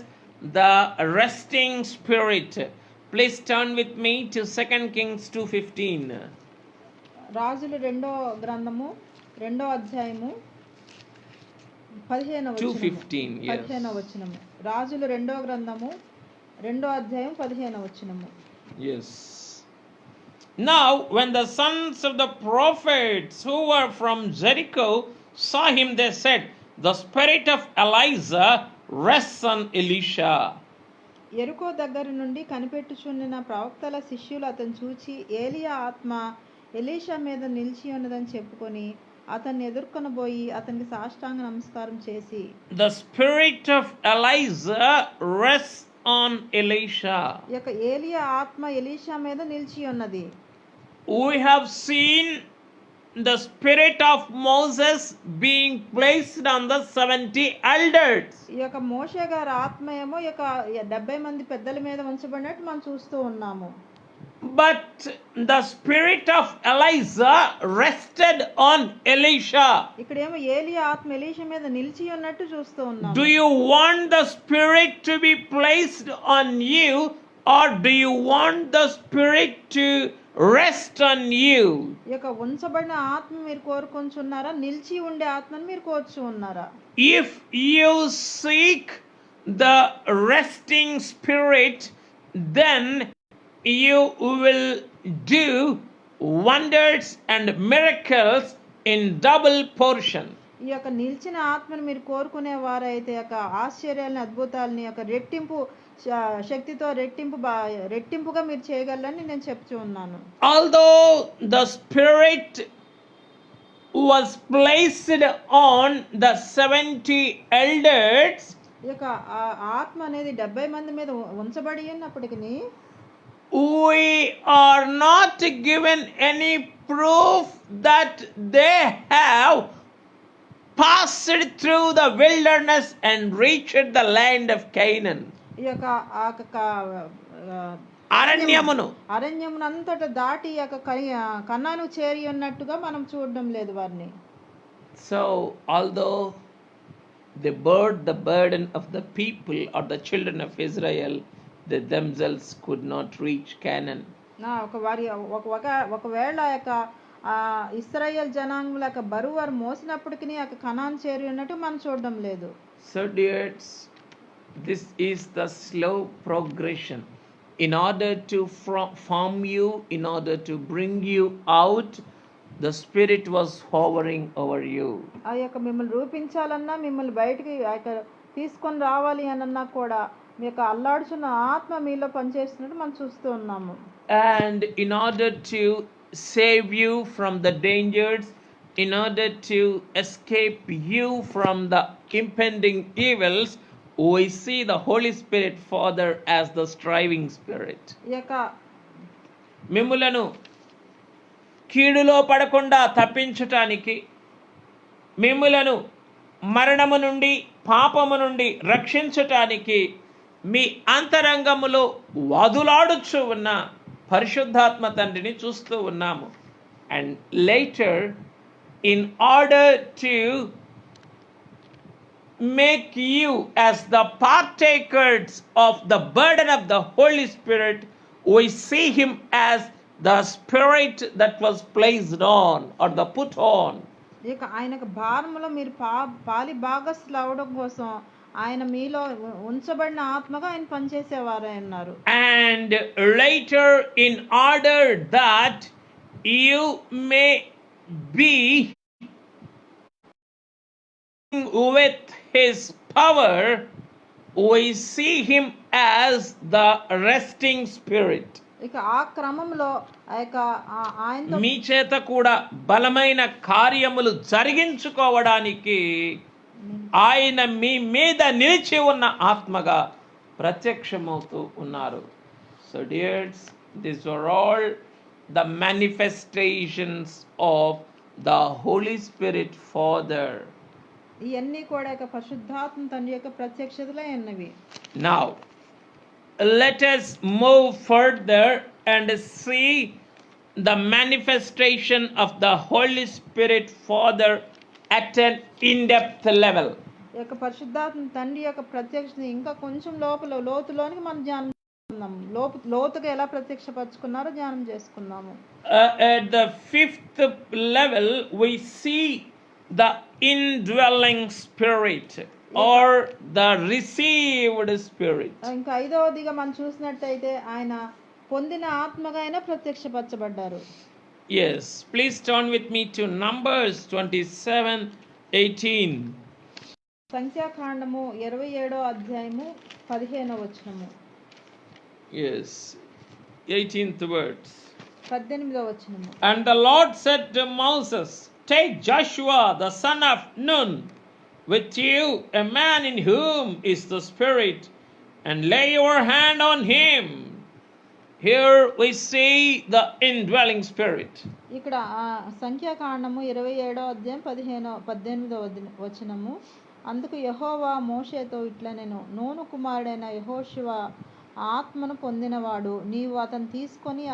A: the resting spirit. Please turn with me to 2 Kings 2:15.
B: రాజులు 2వ గ్రంథము 2వ అధ్యాయము 15వ వచనము. రాజులు 2వ గ్రంథము 2వ అధ్యాయం 15వ వచనము.
A: Yes. Now when the sons of the prophets who were from Jericho saw him, they said, the spirit of Elijah rests on Elisha.
B: యెరికో దగ్గర నుండి కనిపెట్టుచున్న ప్రవక్తల శిష్యులు అతను చూచి ఏలియా ఆత్మ ఎలీషా మీద నిలిచి ఉన్నదని చెప్పుకొని అతన్ని ఎదుర్కొనబోయి అతనికి సాష్టాంగ నమస్కారం చేసి
A: the spirit of Elijah rests on Elisha.
B: ఈ యొక్క ఏలియా ఆత్మ ఎలీషా మీద నిలిచి ఉన్నది.
A: We have seen the spirit of Moses being placed on the 70 elders.
B: ఈ యొక్క మోషే గారి ఆత్మ ఏమో ఈ యొక్క 70 మంది పెద్దల మీద ఉంచబడినట్టు మనం చూస్తూ ఉన్నాము.
A: But the spirit of Elijah rested on Elisha.
B: ఇక్కడేమో ఏలియా ఆత్మ ఎలీషా మీద నిలిచి ఉన్నట్టు చూస్తూ ఉన్నాము.
A: Do you want the spirit to be placed on you, or do you want the spirit to rest on you?
B: ఈ యొక్క ఉంచబడిన ఆత్మ మీరు కోరుకొంచున్నారా, నిలిచి ఉండే ఆత్మని మీరు కోరుచున్నారా?
A: If you seek the resting spirit, then you will do wonders and miracles in double portion.
B: ఈ ఈ యొక్క నిలిచిన ఆత్మను మీరు కోరుకునే వారైతే యొక్క ఆశ్చర్యాలని అద్భుతాలని యొక్క రెట్టింపు శక్తితో రెట్టింపుగా మీరు చేయగలరని నేను చెప్తూ ఉన్నాను.
A: Although the Spirit was placed on the 70 elders,
B: ఈ యొక్క ఆత్మ అనేది 70 మంది మీద ఉంచబడి ఉన్నప్పటికీ
A: we are not given any proof that they have passed through the wilderness and reached the land of Canaan.
B: ఈ యొక్క అరణ్యమును అంతటా దాటి ఈ యొక్క కన్నాను చేరి ఉన్నట్టుగా మనం చూడడం లేదు వారిని.
A: So although they bore the burden of the people or the children of Israel, they themselves could not reach Canaan.
B: ఒకవేళ యొక్క ఇశ్రాయేల్ జనాంగుల యొక్క బరువు వారు మోసినప్పటికీ యొక్క కనాన్ చేరి ఉన్నట్టు మనం చూడడం లేదు.
A: So dears, this is the slow progression. In order to form you, in order to bring you out, the Spirit was hovering over you.
B: ఆ యొక్క మిమ్మల్ని రూపించాలన్నా మిమ్మల్ని బయటికి తీసుకొని రావాలి అన్నా కూడా మీ యొక్క అల్లాడుచున్న ఆత్మ మీలో పనిచేస్తున్నట్టు మనం చూస్తూ ఉన్నాము.
A: And in order to save you from the dangers, in order to escape you from the impending evils, we see the Holy Spirit Father as the striving spirit.
B: ఈ యొక్క
A: మిమ్ములను కీడులో పడకుండా తప్పించటానికి, మిమ్ములను మరణము నుండి పాపము నుండి రక్షించటానికి మీ అంతరంగములో వాదులాడుచు ఉన్న పరిశుద్ధాత్మ తండ్రిని చూస్తూ ఉన్నాము. And later in order to make you as the partakers of the burden of the Holy Spirit, we see him as the spirit that was placed on or the put on.
B: ఇక ఆయనకు భారములో మీరు పాలి భాగస్థులు అవడం కోసం ఆయన మీలో ఉంచబడిన ఆత్మగా ఆయన పనిచేసేవారు అన్నారు.
A: And later in order that you may be with his power, we see him as the resting spirit.
B: ఇక ఆ క్రమంలో ఆయన
A: మీ చేత కూడా బలమైన కార్యములు జరిగించుకోవడానికి ఆయన మీ మీద నిలిచి ఉన్న ఆత్మగా ప్రత్యక్షమవుతూ ఉన్నారు. So dears, these are all the manifestations of the Holy Spirit Father.
B: ఇవన్నీ కూడా పరిశుద్ధాత్మ తండ్రి యొక్క ప్రత్యక్షతలే ఉన్నవి.
A: Now let us move further and see the manifestation of the Holy Spirit Father at an in-depth level.
B: ఈ యొక్క పరిశుద్ధాత్మ తండ్రి యొక్క ప్రత్యక్షత ఇంకా కొంచెం లోతులోనికి మనం ధ్యానం చేసుకుందాం. లోతుగా ఎలా ప్రత్యక్షపరుచుకున్నారో ధ్యానం చేసుకుందాము.
A: At the 5th level we see the indwelling spirit or the received spirit.
B: ఇంకా ఐదవదిగా మనం చూసినట్టయితే ఆయన పొందిన ఆత్మగా ఆయన ప్రత్యక్షపరచబడ్డారు.
A: Yes, please turn with me to Numbers 27:18.
B: సంఖ్యాకాండము 27వ అధ్యాయము 15వ వచనము.
A: Yes, 18th words.
B: 18వ వచనము.
A: And the Lord said to Moses, take Joshua the son of Nun with you, a man in whom is the Spirit, and lay your hand on him. Here we see the indwelling spirit.
B: ఇక్కడ సంఖ్యాకాండము 27వ అధ్యాయం 18వ వచనము. అందుకు యెహోవా మోషేతో ఇట్లనెను, నూను కుమారుడైన యెహోషువ ఆత్మను పొందినవాడు, నీవు అతను తీసుకొని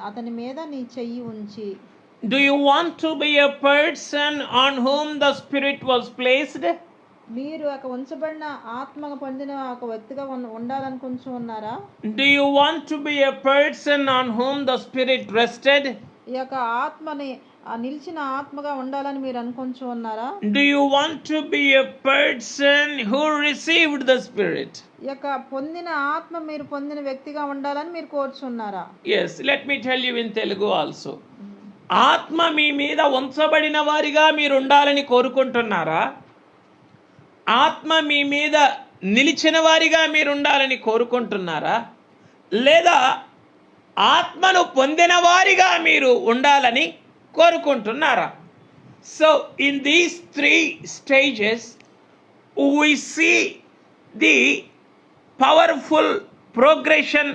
B: అతని మీద నీ చెయ్యి ఉంచి.
A: Do you want to be a person on whom the Spirit was placed?
B: మీరు ఒక ఉంచబడిన ఆత్మగా పొందిన ఒక వ్యక్తిగా ఉండాలనుకుంటున్నారా?
A: Do you want to be a person on whom the Spirit rested?
B: ఈ యొక్క ఆత్మని నిలిచిన ఆత్మగా ఉండాలని మీరు అనుకుంటున్నారా?
A: Do you want to be a person who received the Spirit?
B: ఈ యొక్క పొందిన ఆత్మ మీరు పొందిన వ్యక్తిగా ఉండాలని మీరు కోరుచున్నారా?
A: Yes, let me tell you in Telugu also. ఆత్మ మీ మీద ఉంచబడిన వారిగా మీరు ఉండాలని కోరుకుంటున్నారా? ఆత్మ మీ మీద నిలిచిన వారిగా మీరు ఉండాలని కోరుకుంటున్నారా? లేదా ఆత్మను పొందిన వారిగా మీరు ఉండాలని కోరుకుంటున్నారా? So in these 3 stages we see the powerful progression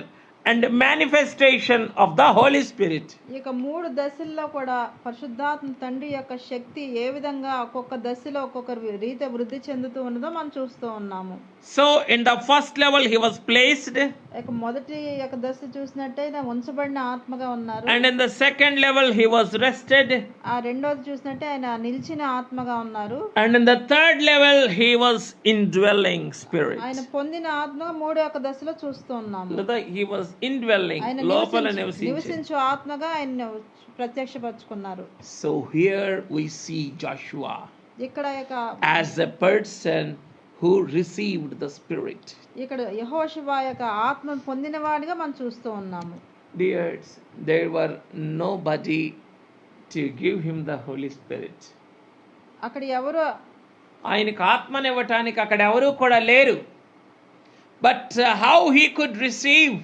A: and manifestation of the Holy Spirit.
B: ఇక 3 దశల్లో కూడా పరిశుద్ధాత్మ తండ్రి యొక్క శక్తి ఏ విధంగా ఒక్కొక్క దశలో ఒక్కొక్క రీతి వృద్ధి చెందుతూ ఉన్నదో మనం చూస్తూ ఉన్నాము.
A: So in the first level he was placed,
B: ఇక మొదటి యొక్క దశ చూసినట్టయితే ఉంచబడిన ఆత్మగా ఉన్నారు.
A: and in the second level he was rested,
B: ఆ రెండోది చూసినట్టే ఆయన నిలిచిన ఆత్మగా ఉన్నారు.
A: and in the third level he was indwelling spirit.
B: ఆయన పొందిన ఆత్మగా 3 యొక్క దశలో చూస్తూ ఉన్నాము.
A: He was indwelling, లోపల
B: నివసించు ఆత్మగా ఆయన ప్రత్యక్షపరచుకున్నారు.
A: So here we see Joshua
B: ఇక్కడ
A: as a person who received the spirit.
B: ఇక్కడ యెహోషువ యొక్క ఆత్మను పొందినవాడిగా మనం చూస్తూ ఉన్నాము.
A: Dears, there were nobody to give him the Holy Spirit.
B: అక్కడ ఎవరు
A: ఆయనకు ఆత్మనివ్వటానికి అక్కడ ఎవరు కూడా లేరు. But how he could receive?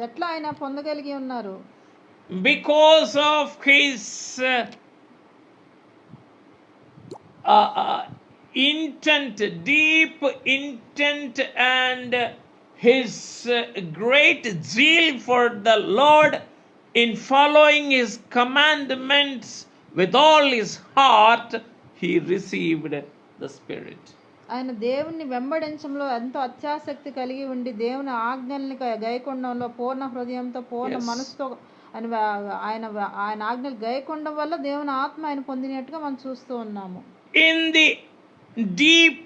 B: ఎట్లా ఆయన పొందగలిగి ఉన్నారు?
A: Because of his intent, deep intent, and his great zeal for the Lord in following his commandments with all his heart, he received the Spirit.
B: ఆయన దేవుని వెంబడించడంలో ఎంతో అత్యాసక్తి కలిగి ఉండి దేవుని ఆజ్ఞల్ని గైకొనడంలో పూర్ణ హృదయంతో పూర్ణ మనసుతో ఆయన ఆజ్ఞలు గైకొనడం వల్ల దేవుని ఆత్మ ఆయన పొందినట్టుగా మనం చూస్తూ ఉన్నాము.
A: In the deep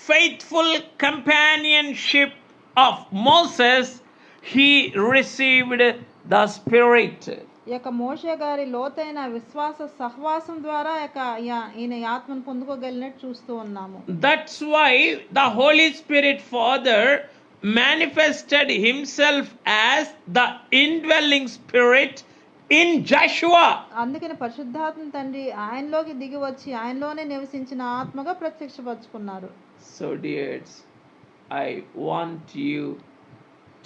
A: faithful companionship of Moses, he received the Spirit.
B: ఈ యొక్క మోషే గారి లోతైన విశ్వాస సహవాసం ద్వారా ఈయన ఆత్మను పొందుకోగలిగినట్టు చూస్తూ ఉన్నాము.
A: That's why the Holy Spirit Father manifested himself as the indwelling spirit in Joshua.
B: అందుకని పరిశుద్ధాత్మ తండ్రి ఆయనలోకి దిగి వచ్చి ఆయనలోనే నివసించిన ఆత్మగా ప్రత్యక్షపరచుకున్నారు.
A: So dears, I want you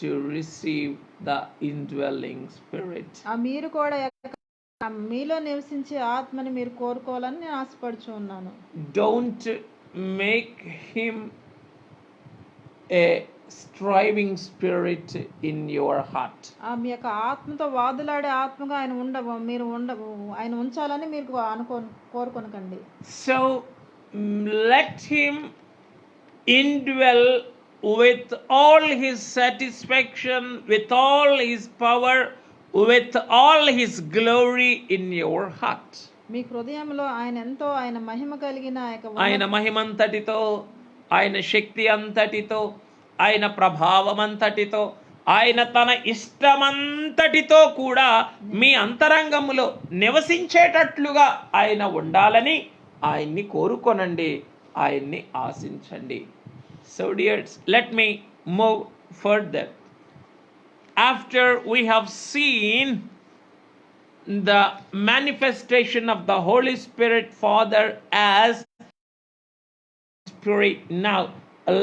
A: to receive the indwelling spirit.
B: మీరు కూడా మీలో నివసించే ఆత్మని మీరు కోరుకోవాలని నేను ఆశపడుచు ఉన్నాను.
A: Don't make him a striving spirit in your heart.
B: మీ యొక్క ఆత్మతో వాదులాడే ఆత్మగా ఆయన ఉంచాలని మీరు కోరుకొనకండి.
A: So let him indwell with all his satisfaction, with all his power, with all his glory in your heart.
B: మీ హృదయంలో ఆయన ఎంతో ఆయన మహిమ కలిగిన
A: ఆయన మహిమంతటితో, ఆయన శక్తి అంతటితో, ఆయన ప్రభావం అంతటితో, ఆయన తన ఇష్టమంతటితో కూడా మీ అంతరంగములో నివసించేటట్లుగా ఆయన ఉండాలని ఆయన్ని కోరుకొనండి, ఆయన్ని ఆశించండి. So dears, let me move further. After we have seen the manifestation of the Holy Spirit Father as Spirit, now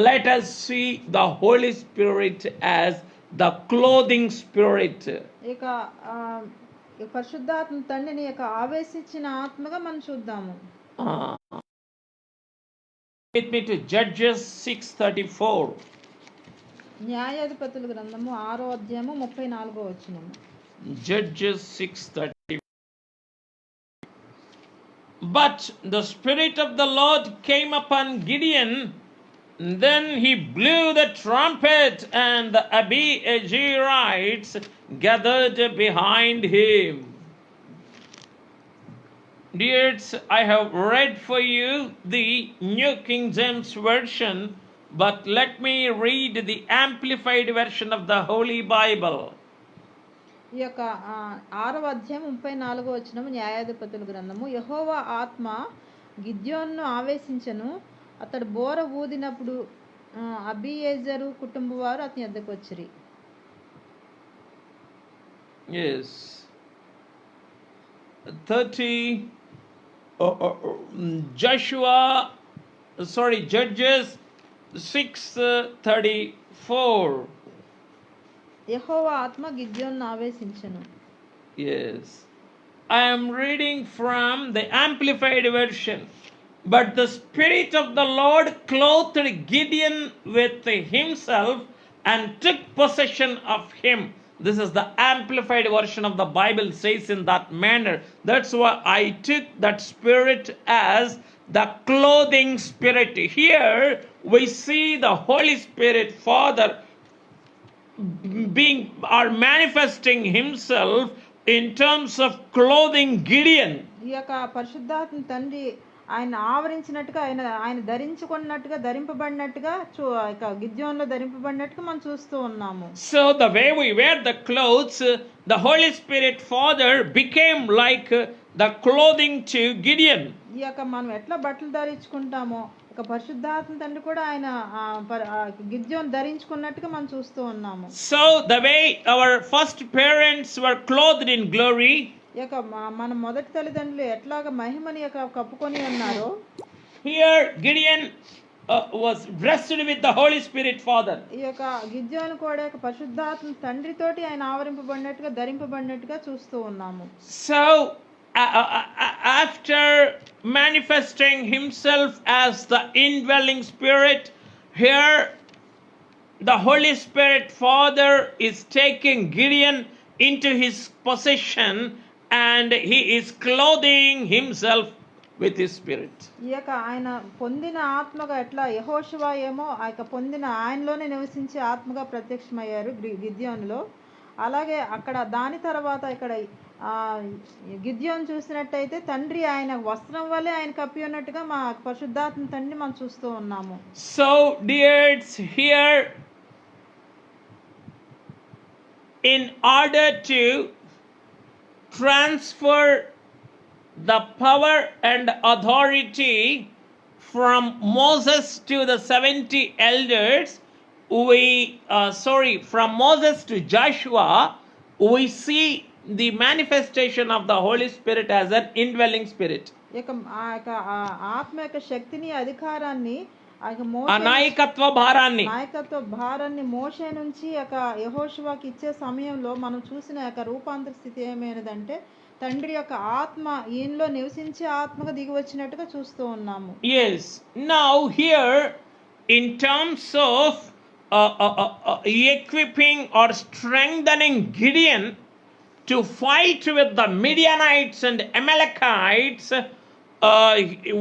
A: let us see the Holy Spirit as the clothing spirit.
B: ఇక పరిశుద్ధాత్మ తండ్రిని ఆవేశించిన ఆత్మగా మనం చూద్దాము.
A: With me to Judges 6:34.
B: న్యాయాధిపతుల గ్రంథము 6వ అధ్యాయము 34వ వచనము.
A: Judges 6:34. But the Spirit of the Lord came upon Gideon. Then he blew the trumpet, and the Abiezrites gathered behind him. Dears, I have read for you the New King James Version, but let me read the Amplified Version of the Holy Bible.
B: ఈ యొక్క 6వ అధ్యాయం 34వ వచనము న్యాయాధిపతుల గ్రంథము. యెహోవా ఆత్మ గిద్యోనును ఆవేశించెను, అతడు బోర ఊదినప్పుడు అబీయెజరు కుటుంబ వారు అతని వద్దకు వచ్చిరి.
A: Yes. 30, Judges 6:34.
B: యెహోవా ఆత్మ గిద్యోనును ఆవేశించెను.
A: Yes. I am reading from the Amplified Version. But the Spirit of the Lord clothed Gideon with himself and took possession of him. This is the Amplified Version of the Bible, says in that manner. That's why I took that Spirit as the clothing Spirit. Here we see the Holy Spirit, Father, being or manifesting himself in terms of clothing Gideon.
B: ఈ యొక్క పరిశుద్ధాత్మ తండ్రి ఆయన ఆవరించినట్టుగా ఆయన ధరించుకున్నట్టుగా ధరింపబడినట్టుగా ఇక గిద్యోనులో ధరింపబడినట్టుగా మనం చూస్తూ ఉన్నాము.
A: So the way we wear the clothes, the Holy Spirit Father became like the clothing to Gideon.
B: ఈ యొక్క మనం ఎట్లా బట్టలు ధరించుకుంటామో ఇక పరిశుద్ధాత్మ తండ్రి కూడా ఆయన గిద్యోను ధరించుకున్నట్టుగా మనం చూస్తూ ఉన్నాము.
A: So the way our first parents were clothed in glory,
B: ఇక మన మొదటి తల్లిదండ్రులు ఎట్లాగా మహిమని కప్పుకొని ఉన్నారో,
A: here Gideon was dressed with the Holy Spirit Father.
B: ఈ యొక్క గిద్యోను కూడా పరిశుద్ధాత్మ తండ్రితోటి ఆయన ఆవరింపబడినట్టుగా ధరింపబడినట్టుగా చూస్తూ ఉన్నాము.
A: So after manifesting himself as the indwelling spirit, here the Holy Spirit Father is taking Gideon into his possession and he is clothing himself with his spirit.
B: ఈ యొక్క ఆయన పొందిన ఆత్మగా ఎట్లా యెహోషువ ఏమో ఆ యొక్క పొందిన ఆయనలోనే నివసించే ఆత్మగా ప్రత్యక్షమయ్యారు గిద్యోనులో, అలాగే అక్కడ దాని తర్వాత ఇక్కడ గిద్యోను చూసినట్టయితే తండ్రి ఆయన వస్త్రం వల్లే ఆయన కప్పి ఉన్నట్టుగా మా పరిశుద్ధాత్మ తండ్రి మనం చూస్తూ ఉన్నాము.
A: So dears, here in order to transfer the power and authority from Moses to the 70 elders, from Moses to Joshua, we see the manifestation of the Holy Spirit as an indwelling spirit.
B: ఆత్మ యొక్క శక్తిని అధికారాన్ని
A: నాయకత్వ
B: భారాన్ని మోషే నుంచి యెహోషువకి ఇచ్చే సమయంలో మనం చూసిన రూపాంతర స్థితి ఏమైనదంటే తండ్రి యొక్క ఆత్మ ఈయనలో నివసించే ఆత్మగా దిగి వచ్చినట్టుగా చూస్తూ ఉన్నాము.
A: Yes. Now here in terms of equipping or strengthening Gideon to fight with the Midianites and Amalekites,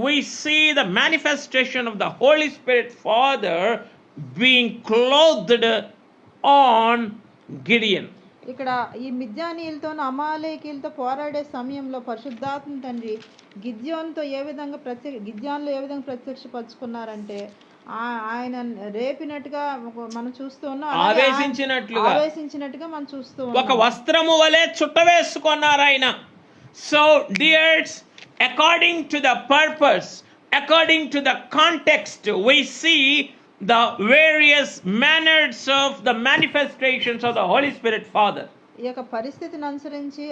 A: we see the manifestation of the Holy Spirit Father being clothed on Gideon.
B: ఇక్కడ ఈ మిద్యానీయులతో అమాలేకీలతో పోరాడే సమయంలో పరిశుద్ధాత్మ తండ్రి గిద్యోనులో ఏ విధంగా ప్రత్యక్షపరుచుకున్నారంటే ఆయన రేపినట్టుగా మనం చూస్తూ ఉన్నాం, ఆవేశించినట్టుగా మనం చూస్తూ ఉన్నాం.
A: ఒక వస్త్రము వలె చుట్టవేసుకున్నారు ఆయన. So dears, according to the purpose, according to the context, we see the various manners of the manifestations of the Holy Spirit Father.
B: ఈ యొక్క పరిస్థితిని అనుసరించి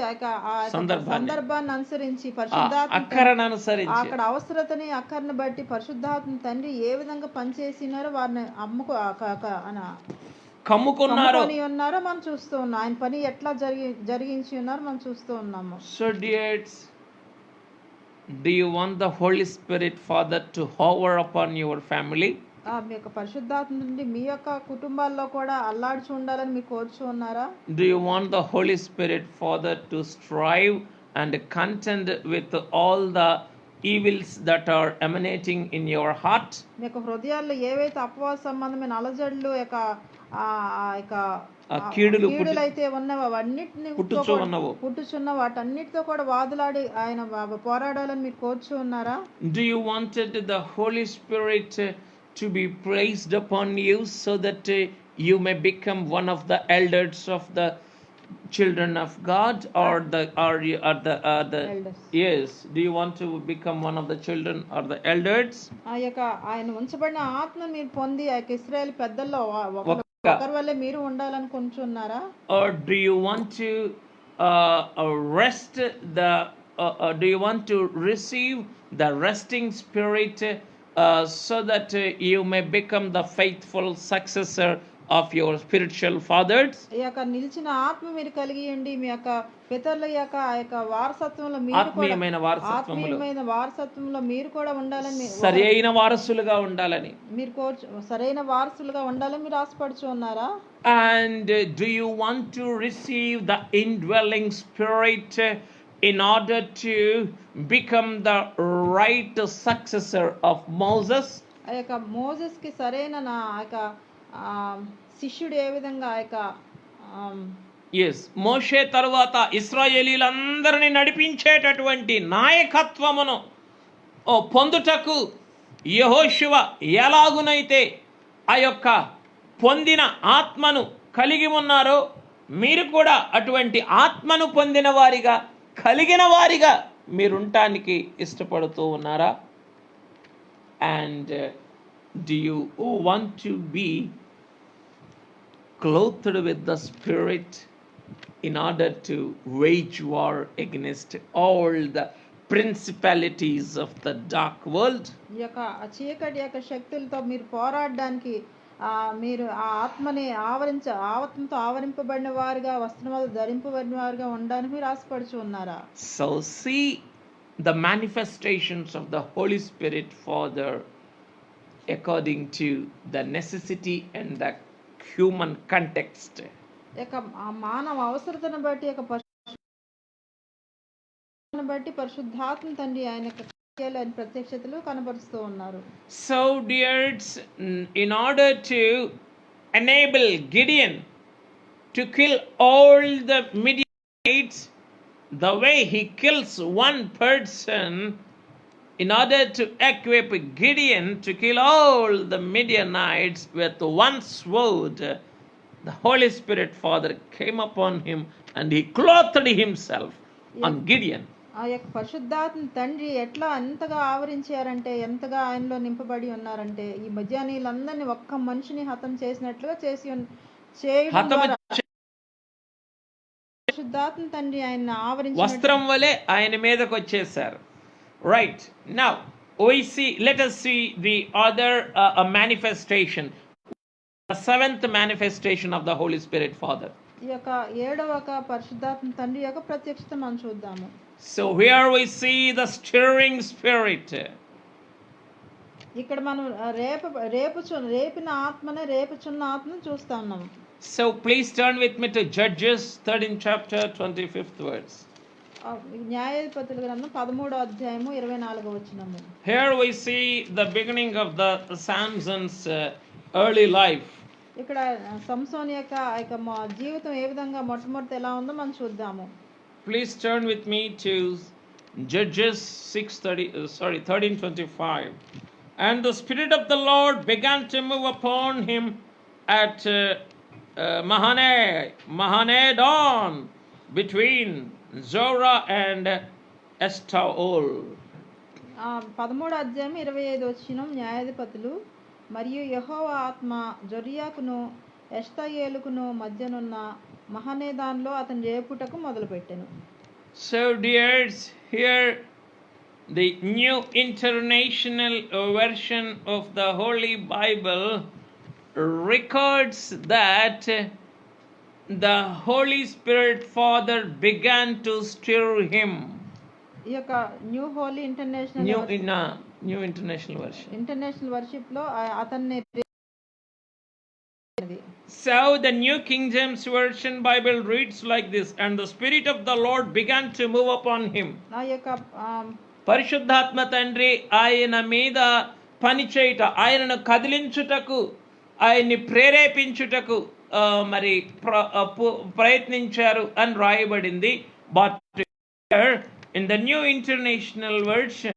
B: సందర్భాన్ని అనుసరించి
A: అక్కడ
B: అవసరతని అక్కర్ని బట్టి పరిశుద్ధాత్మ తండ్రి ఏ విధంగా పనిచేసినారో వారిని ఉన్నారో మనం చూస్తూ ఉన్నాం. ఆయన పని ఎట్లా జరిగించి ఉన్నారో మనం చూస్తూ ఉన్నాము.
A: So dears, do you want the Holy Spirit Father to hover upon your family?
B: మీ యొక్క పరిశుద్ధాత్మ నుండి మీ యొక్క కుటుంబాల్లో కూడా అల్లాడుచు ఉండాలని మీరు కోరుచు ఉన్నారా?
A: Do you want the Holy Spirit Father to strive and contend with all the evils that are emanating in your heart?
B: మీ యొక్క హృదయాల్లో ఏవైతే అపవాద సంబంధమైన అలజడులు కీడులైతే ఉన్నవో అవన్నిటిని పుట్టుచున్న వాటన్నిటితో కూడా వాదులాడి ఆయన పోరాడాలని మీరు కోరుచు ఉన్నారా?
A: Do you wanted the Holy Spirit to be placed upon you so that you may become one of the elders of the children of God, or the
B: elders?
A: Yes, do you want to become one of the children or the elders?
B: ఆయన ఉంచబడిన ఆత్మను మీరు పొంది ఇశ్రాయేలు పెద్దల్లో ఒకరి వల్లే మీరు ఉండాలనుకుంటున్నారా?
A: Or do you want to rest the do you want to receive the resting spirit so that you may become the faithful successor of your spiritual fathers?
B: ఈ యొక్క నిలిచిన ఆత్మ మీరు కలిగి ఉండి మీ యొక్క పితరుల యొక్క ఆ యొక్క వారసత్వంలో మీరు కూడా ఆత్మీయమైన వారసత్వంలో మీరు కూడా ఉండాలని
A: సరైన వారసులుగా ఉండాలని
B: మీరు సరైన వారసులుగా ఉండాలని మీరు ఆశపడుచు ఉన్నారా?
A: And do you want to receive the indwelling spirit in order to become the right successor of Moses?
B: ఆ యొక్క మోసెస్ కి సరైన నా యొక్క శిష్యుడు ఏ విధంగా ఆ యొక్క
A: మోషే తరువాత ఇశ్రాయేలీలందరినీ నడిపించేటటువంటి నాయకత్వమును పొందుటకు యెహోషువ ఎలాగునైతే ఆ యొక్క పొందిన ఆత్మను కలిగి ఉన్నారో మీరు కూడా అటువంటి ఆత్మను పొందిన వారిగా కలిగిన వారిగా మీరుంటానికి ఇష్టపడుతూ ఉన్నారా? And do you want to be clothed with the Spirit in order to wage war against all the principalities of the dark world?
B: ఈ యొక్క చీకటి యొక్క శక్తులతో మీరు పోరాడడానికి మీరు ఆ ఆత్మని ఆత్మతో ఆవరింపబడిన వారుగా వస్త్రములు ధరింపబడిన వారుగా ఉండడానికి మీరు ఆశపడుచు ఉన్నారా?
A: So see the manifestations of the Holy Spirit Father according to the necessity and the human context.
B: యొక్క మానవ అవసరతను బట్టి యొక్క పరిశుద్ధాత్మ తండ్రి ఆయన ప్రత్యక్షతలు కనబరుస్తూ ఉన్నారు.
A: So dears, in order to enable Gideon to kill all the Midianites the way he kills one person, in order to equip Gideon to kill all the Midianites with one sword, the Holy Spirit Father came upon him and he clothed himself on Gideon.
B: ఆ యొక్క పరిశుద్ధాత్మ తండ్రి ఎట్లా ఎంతగా ఆవరించారంటే ఎంతగా ఆయనలో నింపబడి ఉన్నారంటే ఈ మధ్యాహ్నీలందరినీ ఒక్క మనిషిని హతం చేసినట్లుగా పరిశుద్ధాత్మ తండ్రి ఆయన ఆవరించి
A: వస్త్రం వలె ఆయన మీదకి వచ్చేసారు. Right, now let us see the other manifestation, the seventh manifestation of the Holy Spirit Father.
B: ఈ యొక్క ఏడవ పరిశుద్ధాత్మ తండ్రి యొక్క ప్రత్యక్షత మనం చూద్దాము.
A: So here we see the stirring spirit.
B: ఇక్కడ మనం రేపిన ఆత్మనే రేపుచున్న ఆత్మను చూస్తా ఉన్నాము.
A: So please turn with me to Judges 13th chapter 25th verse.
B: న్యాయాధిపతుల గ్రంథం 13వ అధ్యాయము 24వ వచనము.
A: Here we see the beginning of the Samson's early life.
B: ఇక్కడ సంసోన్ యొక్క జీవితం ఏ విధంగా మొట్టమొదట ఎలా ఉందో మనం చూద్దాము.
A: Please turn with me to Judges 13:25. And the Spirit of the Lord began to move upon him at Mahaneh-dan between Zorah and Eshtaol.
B: 13వ అధ్యాయం 25వ వచనం. న్యాయాధిపతులు మరియు యెహోవా ఆత్మ జొర్యాకును ఎష్తాయేలుకును మధ్యనున్న మహనేదాన్లో అతను రేపుటకు మొదలుపెట్టెను.
A: So dears, here the New International Version of the Holy Bible records that the Holy Spirit Father began to stir him.
B: ఈ యొక్క new holy international
A: New International Version.
B: International worship లో అతన్ని.
A: So the New King James Version Bible reads like this, and the Spirit of the Lord began to move upon him.
B: ఆ యొక్క
A: పరిశుద్ధాత్మ తండ్రి ఆయన మీద పనిచేయుట, ఆయనను కదిలించుటకు, ఆయన్ని ప్రేరేపించుటకు మరి ప్రయత్నించారు అని రాయబడింది. But in the New International Version,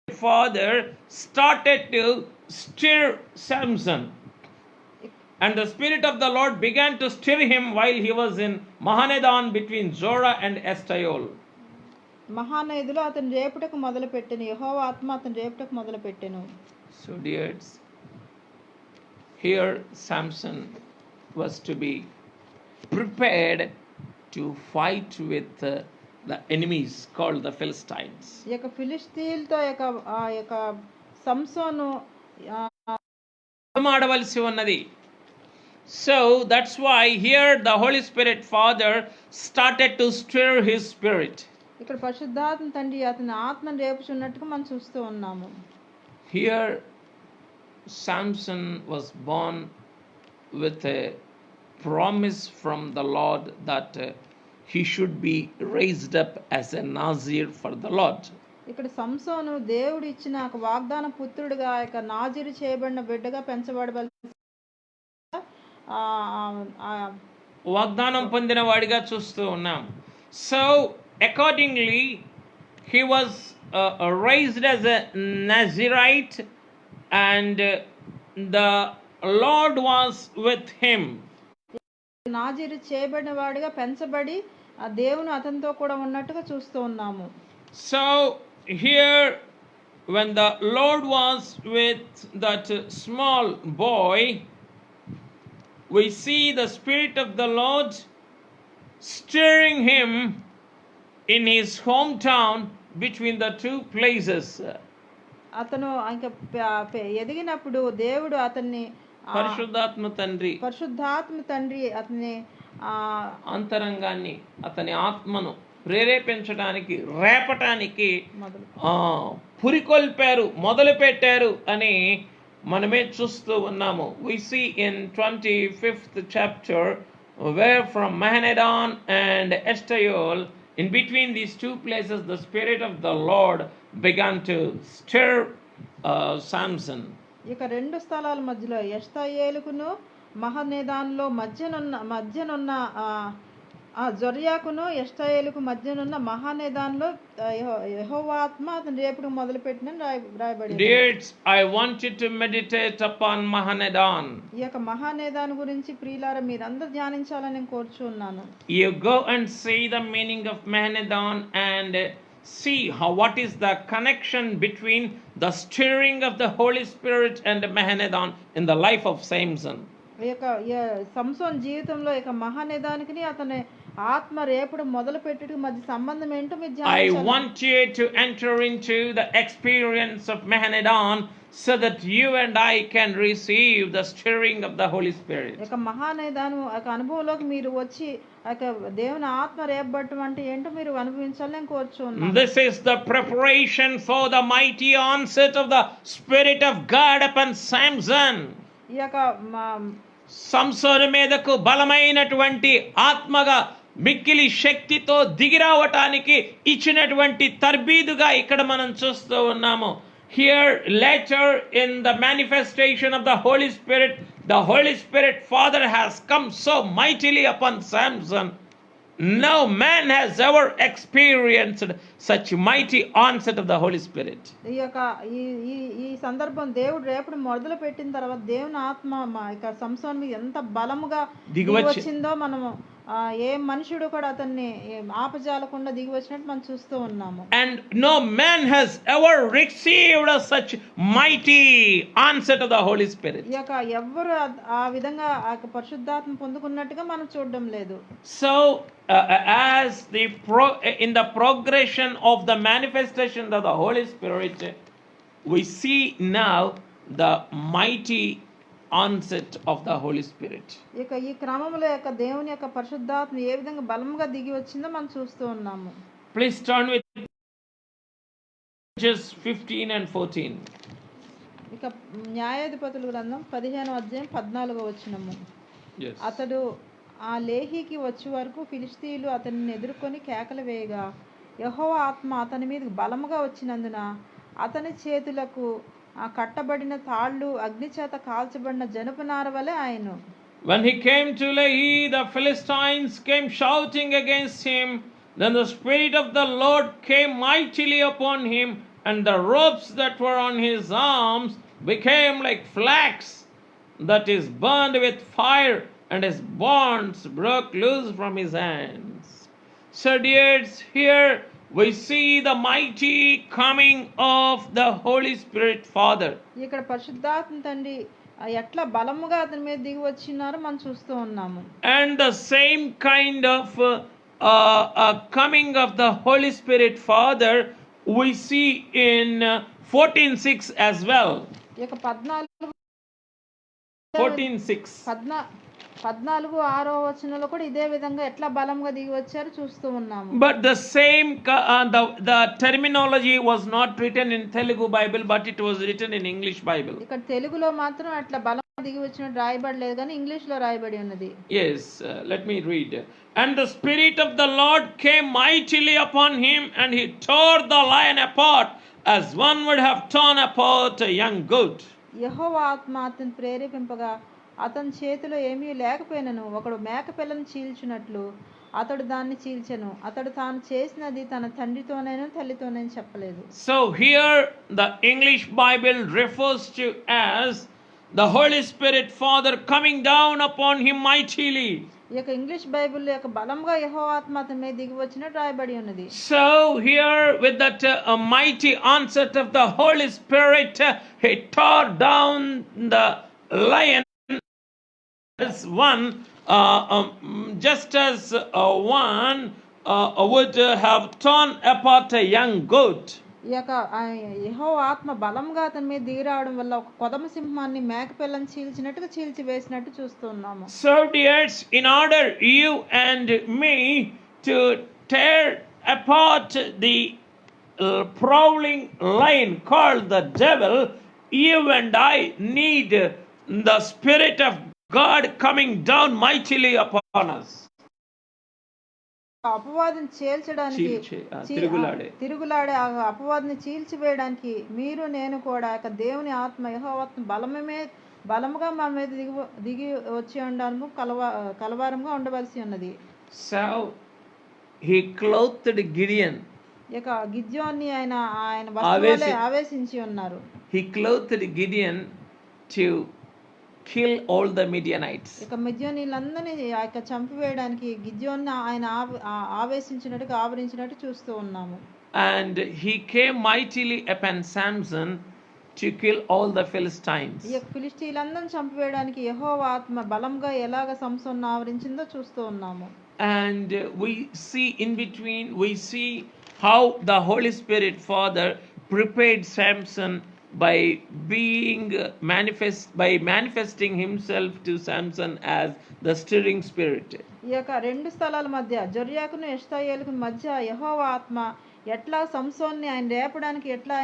A: Father started to stir Samson, and the Spirit of the Lord began to stir him while he was in Mahaneh-dan between Zorah and Eshtaol.
B: మహానదులో అతను రేపుటకు మొదలుపెట్టెను. యెహోవా ఆత్మ అతను రేపుటకు మొదలుపెట్టెను.
A: So dears, here Samson was to be prepared to fight with the enemies called the Philistines.
B: ఈ యొక్క ఫిలిష్తీయులతో ఆ యొక్క సంసోను
A: ఆడవలసి ఉన్నది. So that's why here the Holy Spirit Father started to stir his spirit.
B: ఇక్కడ పరిశుద్ధాత్మ తండ్రి అతని ఆత్మను రేపుచున్నట్టుగా మనం చూస్తూ ఉన్నాము.
A: Here Samson was born with a promise from the Lord that he should be raised up as a Nazir for the Lord.
B: ఇక్కడ సంసోను దేవుడు ఇచ్చిన ఒక వాగ్దాన పుత్రుడిగా యొక్క నాజీరు చేయబడిన బిడ్డగా పెంచబడవలసి
A: వాగ్దానం పొందిన వాడిగా చూస్తూ ఉన్నాం. So accordingly he was raised as a Nazirite and the Lord was with him.
B: నాజీరు చేయబడిన వాడిగా పెంచబడి ఆ దేవుని అతనితో కూడా ఉన్నట్టుగా చూస్తూ ఉన్నాము.
A: So here when the Lord was with that small boy, we see the Spirit of the Lord stirring him in his hometown between the two places.
B: అతను ఇంకా ఎదిగినప్పుడు దేవుడు అతన్ని
A: పరిశుద్ధాత్మ తండ్రి
B: అతని
A: అంతరంగాన్ని అతని ఆత్మను ప్రేరేపించడానికి రేపటానికి పురికొల్పారు, మొదలు పెట్టారు అని మనమే చూస్తూ ఉన్నాము. We see in 25th chapter where from Mahanedon and Eshtaol, in between these two places the Spirit of the Lord began to stir Samson.
B: ఇక రెండు స్థలాల మధ్యలో ఎష్తాయేలుకును మహనేదాన్లో మధ్యనున్న జొర్యాకును ఎష్టాయేలుకు మధ్యనున్న మహానేదాన్లో యెహోవా ఆత్మ అతను రేపుడు మొదలుపెట్టిన రాయబడింది.
A: Dears, I want you to meditate upon Mahanedan.
B: ఈ యొక్క మహానేదాన్ గురించి ప్రియులారా మీరందరూ ధ్యానించాలని నేను కోరుచున్నాను.
A: You go and see the meaning of Mahanedan and see what is the connection between the stirring of the Holy Spirit and Mahanedan in the life of Samson.
B: ఈ యొక్క సంసోన్ జీవితంలో ఇక మహానేదానికి అతని ఆత్మ రేపుడు మొదలు పెట్టడం మధ్య సంబంధం ఏంటో మీరు ధ్యానించాలి.
A: I want you to enter into the experience of Mahanedan so that you and I can receive the stirring of the Holy Spirit.
B: ఇక మహానేదాను ఒక అనుభవంలోకి మీరు వచ్చి ఒక దేవుని ఆత్మ రేపబడటం అంటే ఏంటో మీరు అనుభవించాలని నేను కోరుచున్నాను.
A: This is the preparation for the mighty onset of the Spirit of God upon Samson.
B: ఈ యొక్క
A: సంసోను మీదకు బలమైనటువంటి ఆత్మగా మిక్కిలి శక్తితో దిగిరావటానికి ఇచ్చినటువంటి తర్బీదుగా ఇక్కడ మనం చూస్తూ ఉన్నాము. Here later in the manifestation of the Holy Spirit Father has come so mightily upon Samson. No man has ever experienced such mighty onset of the Holy Spirit.
B: ఈ యొక్క ఈ సందర్భం దేవుడు రేపుడు మొదలు పెట్టిన తర్వాత దేవుని ఆత్మ ఇక సంసోను మీద ఎంత బలముగా దిగి వచ్చిందో మనము ఏ మనుషుడు కూడా అతన్ని ఆపజాలకుండా దిగి వచ్చినట్టు మనం చూస్తూ ఉన్నాము.
A: And no man has ever received such mighty onset of the Holy Spirit.
B: ఈ యొక్క ఎవ్వరు ఆ విధంగా ఆ పరిశుద్ధాత్మ పొందుకున్నట్టుగా మనం చూడడం లేదు.
A: So as in the progression of the manifestation of the Holy Spirit, we see now the mighty onset of the Holy Spirit.
B: ఇక ఈ క్రమంలో యొక్క దేవుని యొక్క పరిశుద్ధాత్మ ఏ విధంగా బలంగా దిగి వచ్చిందో మనం చూస్తూ ఉన్నాము.
A: Please turn with Judges 15 and 14.
B: ఇక న్యాయాధిపతుల గ్రంథం 15వ అధ్యాయం 14వ వచనము. అతడు ఆ లేహీకి వచ్చే వరకు ఫిలిష్తీయులు అతనిని ఎదుర్కొని కేకలు వేయగా యెహోవా ఆత్మ అతని మీదకి బలముగా వచ్చినందున అతని చేతులకు కట్టబడిన తాళ్ళు అగ్ని చేత కాల్చబడిన జనపనార వలె ఆయను.
A: When he came to Lehi, the Philistines came shouting against him. Then the Spirit of the Lord came mightily upon him, and the ropes that were on his arms became like flax that is burned with fire, and his bonds broke loose from his hands. So dears, here we see the mighty coming of the Holy Spirit Father.
B: ఇక్కడ పరిశుద్ధాత్మ తండ్రి ఎట్లా బలముగా అతని మీద దిగి వచ్చినారో మనం చూస్తూ ఉన్నాము.
A: And the same kind of coming of the Holy Spirit Father, we see in 14:6 as well.
B: ఈ యొక్క 14
A: 14:6.
B: 14-6 వచనంలో కూడా ఇదే విధంగా ఎట్లా బలంగా దిగి వచ్చారో చూస్తూ ఉన్నాము.
A: But the same the terminology was not written in Telugu Bible, but it was written in English Bible.
B: ఇక్కడ తెలుగులో మాత్రం అట్లా బలంగా దిగి వచ్చినట్టు రాయబడలేదు కానీ ఇంగ్లీష్ లో రాయబడి ఉన్నది.
A: Yes, let me read. And the Spirit of the Lord came mightily upon him, and he tore the lion apart, as one would have torn apart a young goat.
B: యెహోవా ఆత్మ అతన్ని ప్రేరేపింపగా అతని చేతిలో ఏమీ లేకపోయినను ఒకడు మేకపిల్లను చీల్చినట్లు అతడు దాన్ని చీల్చెను. అతడు తాను చేసినది తన తండ్రితోనైనా తల్లితోనైనా చెప్పలేదు.
A: So here the English Bible refers to as the Holy Spirit Father coming down upon him mightily.
B: ఈ యొక్క ఇంగ్లీష్ బైబిల్ యొక్క బలంగా యెహోవా ఆత్మ అతని మీద దిగి వచ్చినట్టు రాయబడి ఉన్నది.
A: So here with that mighty onset of the Holy Spirit, he tore down the lion as one, just as one would have torn apart a young goat.
B: ఈ యొక్క యెహోవా ఆత్మ బలంగా అతని మీద దిగి రావడం వల్ల ఒక కొదమ సింహాన్ని మేకపిల్లని చీల్చినట్టుగా చీల్చి వేసినట్టు చూస్తున్నాము.
A: So dears, in order you and me to tear apart the prowling lion called the devil, you and I need the Spirit of God coming down mightily upon us.
B: అపవాదిని చీల్చడానికి తిరుగులాడే అపవాదిని చీల్చివేయడానికి మీరు నేను కూడా దేవుని ఆత్మ యెహోవా ఆత్మ బలముగా మా మీద దిగి వచ్చి ఉండడానికి కలవారంగా ఉండవలసి ఉన్నది.
A: So he clothed Gideon.
B: ఇక గిద్యోన్ని ఆయన వస్త్రాలే ఆవేశించి ఉన్నారు.
A: He clothed Gideon to kill all the Midianites.
B: ఇక మిద్యానీయులందరినీ చంపివేయడానికి గిద్యోన్ని ఆయన ఆవేశించినట్టుగా ఆవరించినట్టు చూస్తూ ఉన్నాము.
A: And he came mightily upon Samson to kill all the Philistines.
B: ఈ ఫిలిష్తీయులందరిని చంపివేయడానికి యెహోవా ఆత్మ బలంగా ఎలాగ సంసోన్ని ఆవరించిందో చూస్తూ ఉన్నాము.
A: And we see in between, we see how the Holy Spirit Father prepared Samson by manifesting himself to Samson as the stirring spirit.
B: ఈ యొక్క రెండు స్థలాల మధ్య జొర్యాకును ఎష్తాయేలుకు మధ్య యెహోవా ఆత్మ ఎట్లా సంసోన్ని ఆయన రేపడానికి ఎట్లా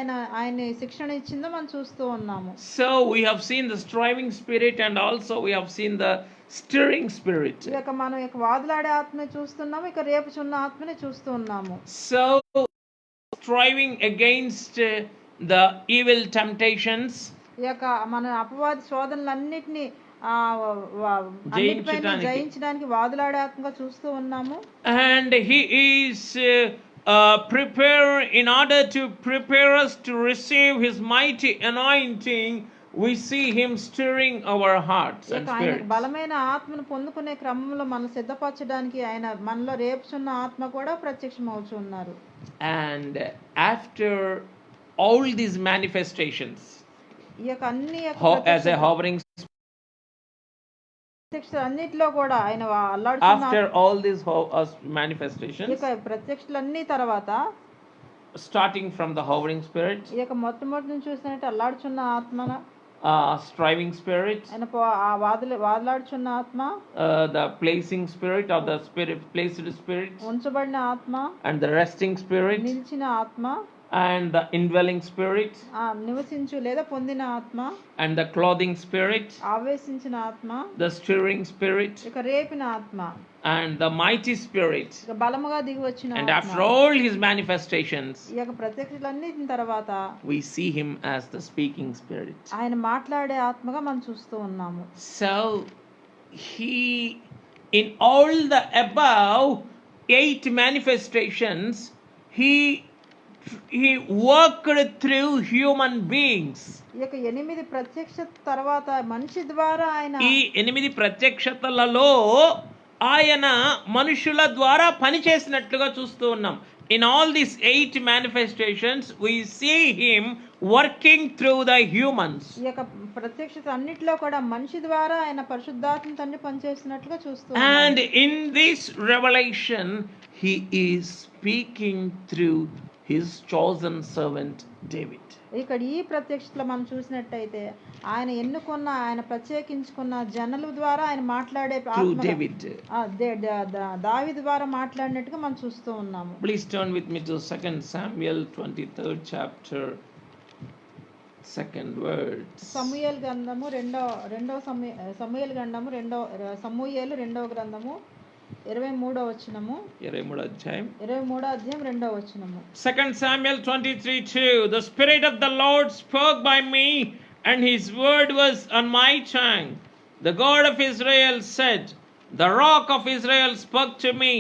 B: ఆయన శిక్షణ ఇచ్చిందో మనం చూస్తూ ఉన్నాము.
A: So we have seen the striving spirit and also we have seen the stirring spirit.
B: ఈ యొక్క మనం ఇక వాదులాడే ఆత్మని చూస్తున్నాము, ఇక రేపుచున్న ఆత్మని చూస్తూ ఉన్నాము.
A: So striving against the evil temptations,
B: ఈ యొక్క మన అపవాది శోధనలన్నిటిని జయించడానికి వాదులాడే ఆత్మగా చూస్తూ ఉన్నాము.
A: And he is in order to prepare us to receive his mighty anointing. We see him stirring our hearts and spirits.
B: బలమైన ఆత్మను పొందుకునే క్రమంలో మనం సిద్ధపరచడానికి ఆయన మనలో రేపుచున్న ఆత్మ కూడా ప్రత్యక్షమవుతున్నారు.
A: And after all these manifestations,
B: ఈ యొక్క అన్ని
A: as a hovering
B: అన్నిటిలో కూడా ఆయన
A: after all these manifestations,
B: ఈ యొక్క ప్రత్యక్షలన్నీ తర్వాత
A: starting from the hovering spirit,
B: ఈ యొక్క మొట్టమొదటి నుంచి చూసినట్టు అల్లాడుచున్న ఆత్మ,
A: striving spirit,
B: వాదలాడుచున్న ఆత్మ,
A: the placing spirit or the spirit placed spirit,
B: ఉంచబడిన ఆత్మ,
A: and the resting spirit,
B: నిలిచిన ఆత్మ,
A: and the indwelling spirit,
B: నివసించు లేదా పొందిన ఆత్మ,
A: and the clothing spirit,
B: ఆవేశించిన ఆత్మ,
A: the stirring spirit,
B: ఇక రేపిన ఆత్మ,
A: and the mighty spirit.
B: ఇక బలముగా దిగి వచ్చిన ఆత్మ.
A: And after all his manifestations,
B: ఈ యొక్క ప్రత్యక్షలన్నిటిన తర్వాత
A: we see him as the speaking spirit.
B: ఆయన మాట్లాడే ఆత్మగా మనం చూస్తూ ఉన్నాము.
A: So he, in all the above 8 manifestations, he worked through human beings.
B: ఈ యొక్క 8 ప్రత్యక్ష తర్వాత మనిషి ద్వారా ఆయన
A: ఈ 8 ప్రత్యక్షతలలో ఆయన మనుషుల ద్వారా పనిచేసినట్లుగా చూస్తూ ఉన్నాం. In all these 8 manifestations, we see him working through the humans.
B: ఈ యొక్క ప్రత్యక్షత అన్నిట్లో కూడా మనిషి ద్వారా ఆయన పరిశుద్ధాత్మ తండ్రి పనిచేస్తున్నట్లుగా చూస్తూ
A: And in this revelation, he is speaking through his chosen servant David.
B: ఇక్కడ ఈ ప్రత్యక్షతలో మనం చూసినట్టయితే ఆయన ఎన్నుకున్న ఆయన ప్రత్యేకించుకున్న జనుల ద్వారా ఆయన మాట్లాడే
A: Through David.
B: దావీదు ద్వారా మాట్లాడినట్టుగా మనం చూస్తూ ఉన్నాము.
A: Please turn with me to 2 Samuel 23rd chapter, 2nd words.
B: సమూయేలు గ్రంథము సమూయేలు గ్రంథము సమూయేలు రెండవ గ్రంథము 23వ వచనము
A: 23వ అధ్యాయం
B: 23వ అధ్యాయం 2వ వచనము.
A: 2 Samuel 23:2. The Spirit of the Lord spoke by me, and his word was on my tongue. The God of Israel said, the rock of Israel spoke to me.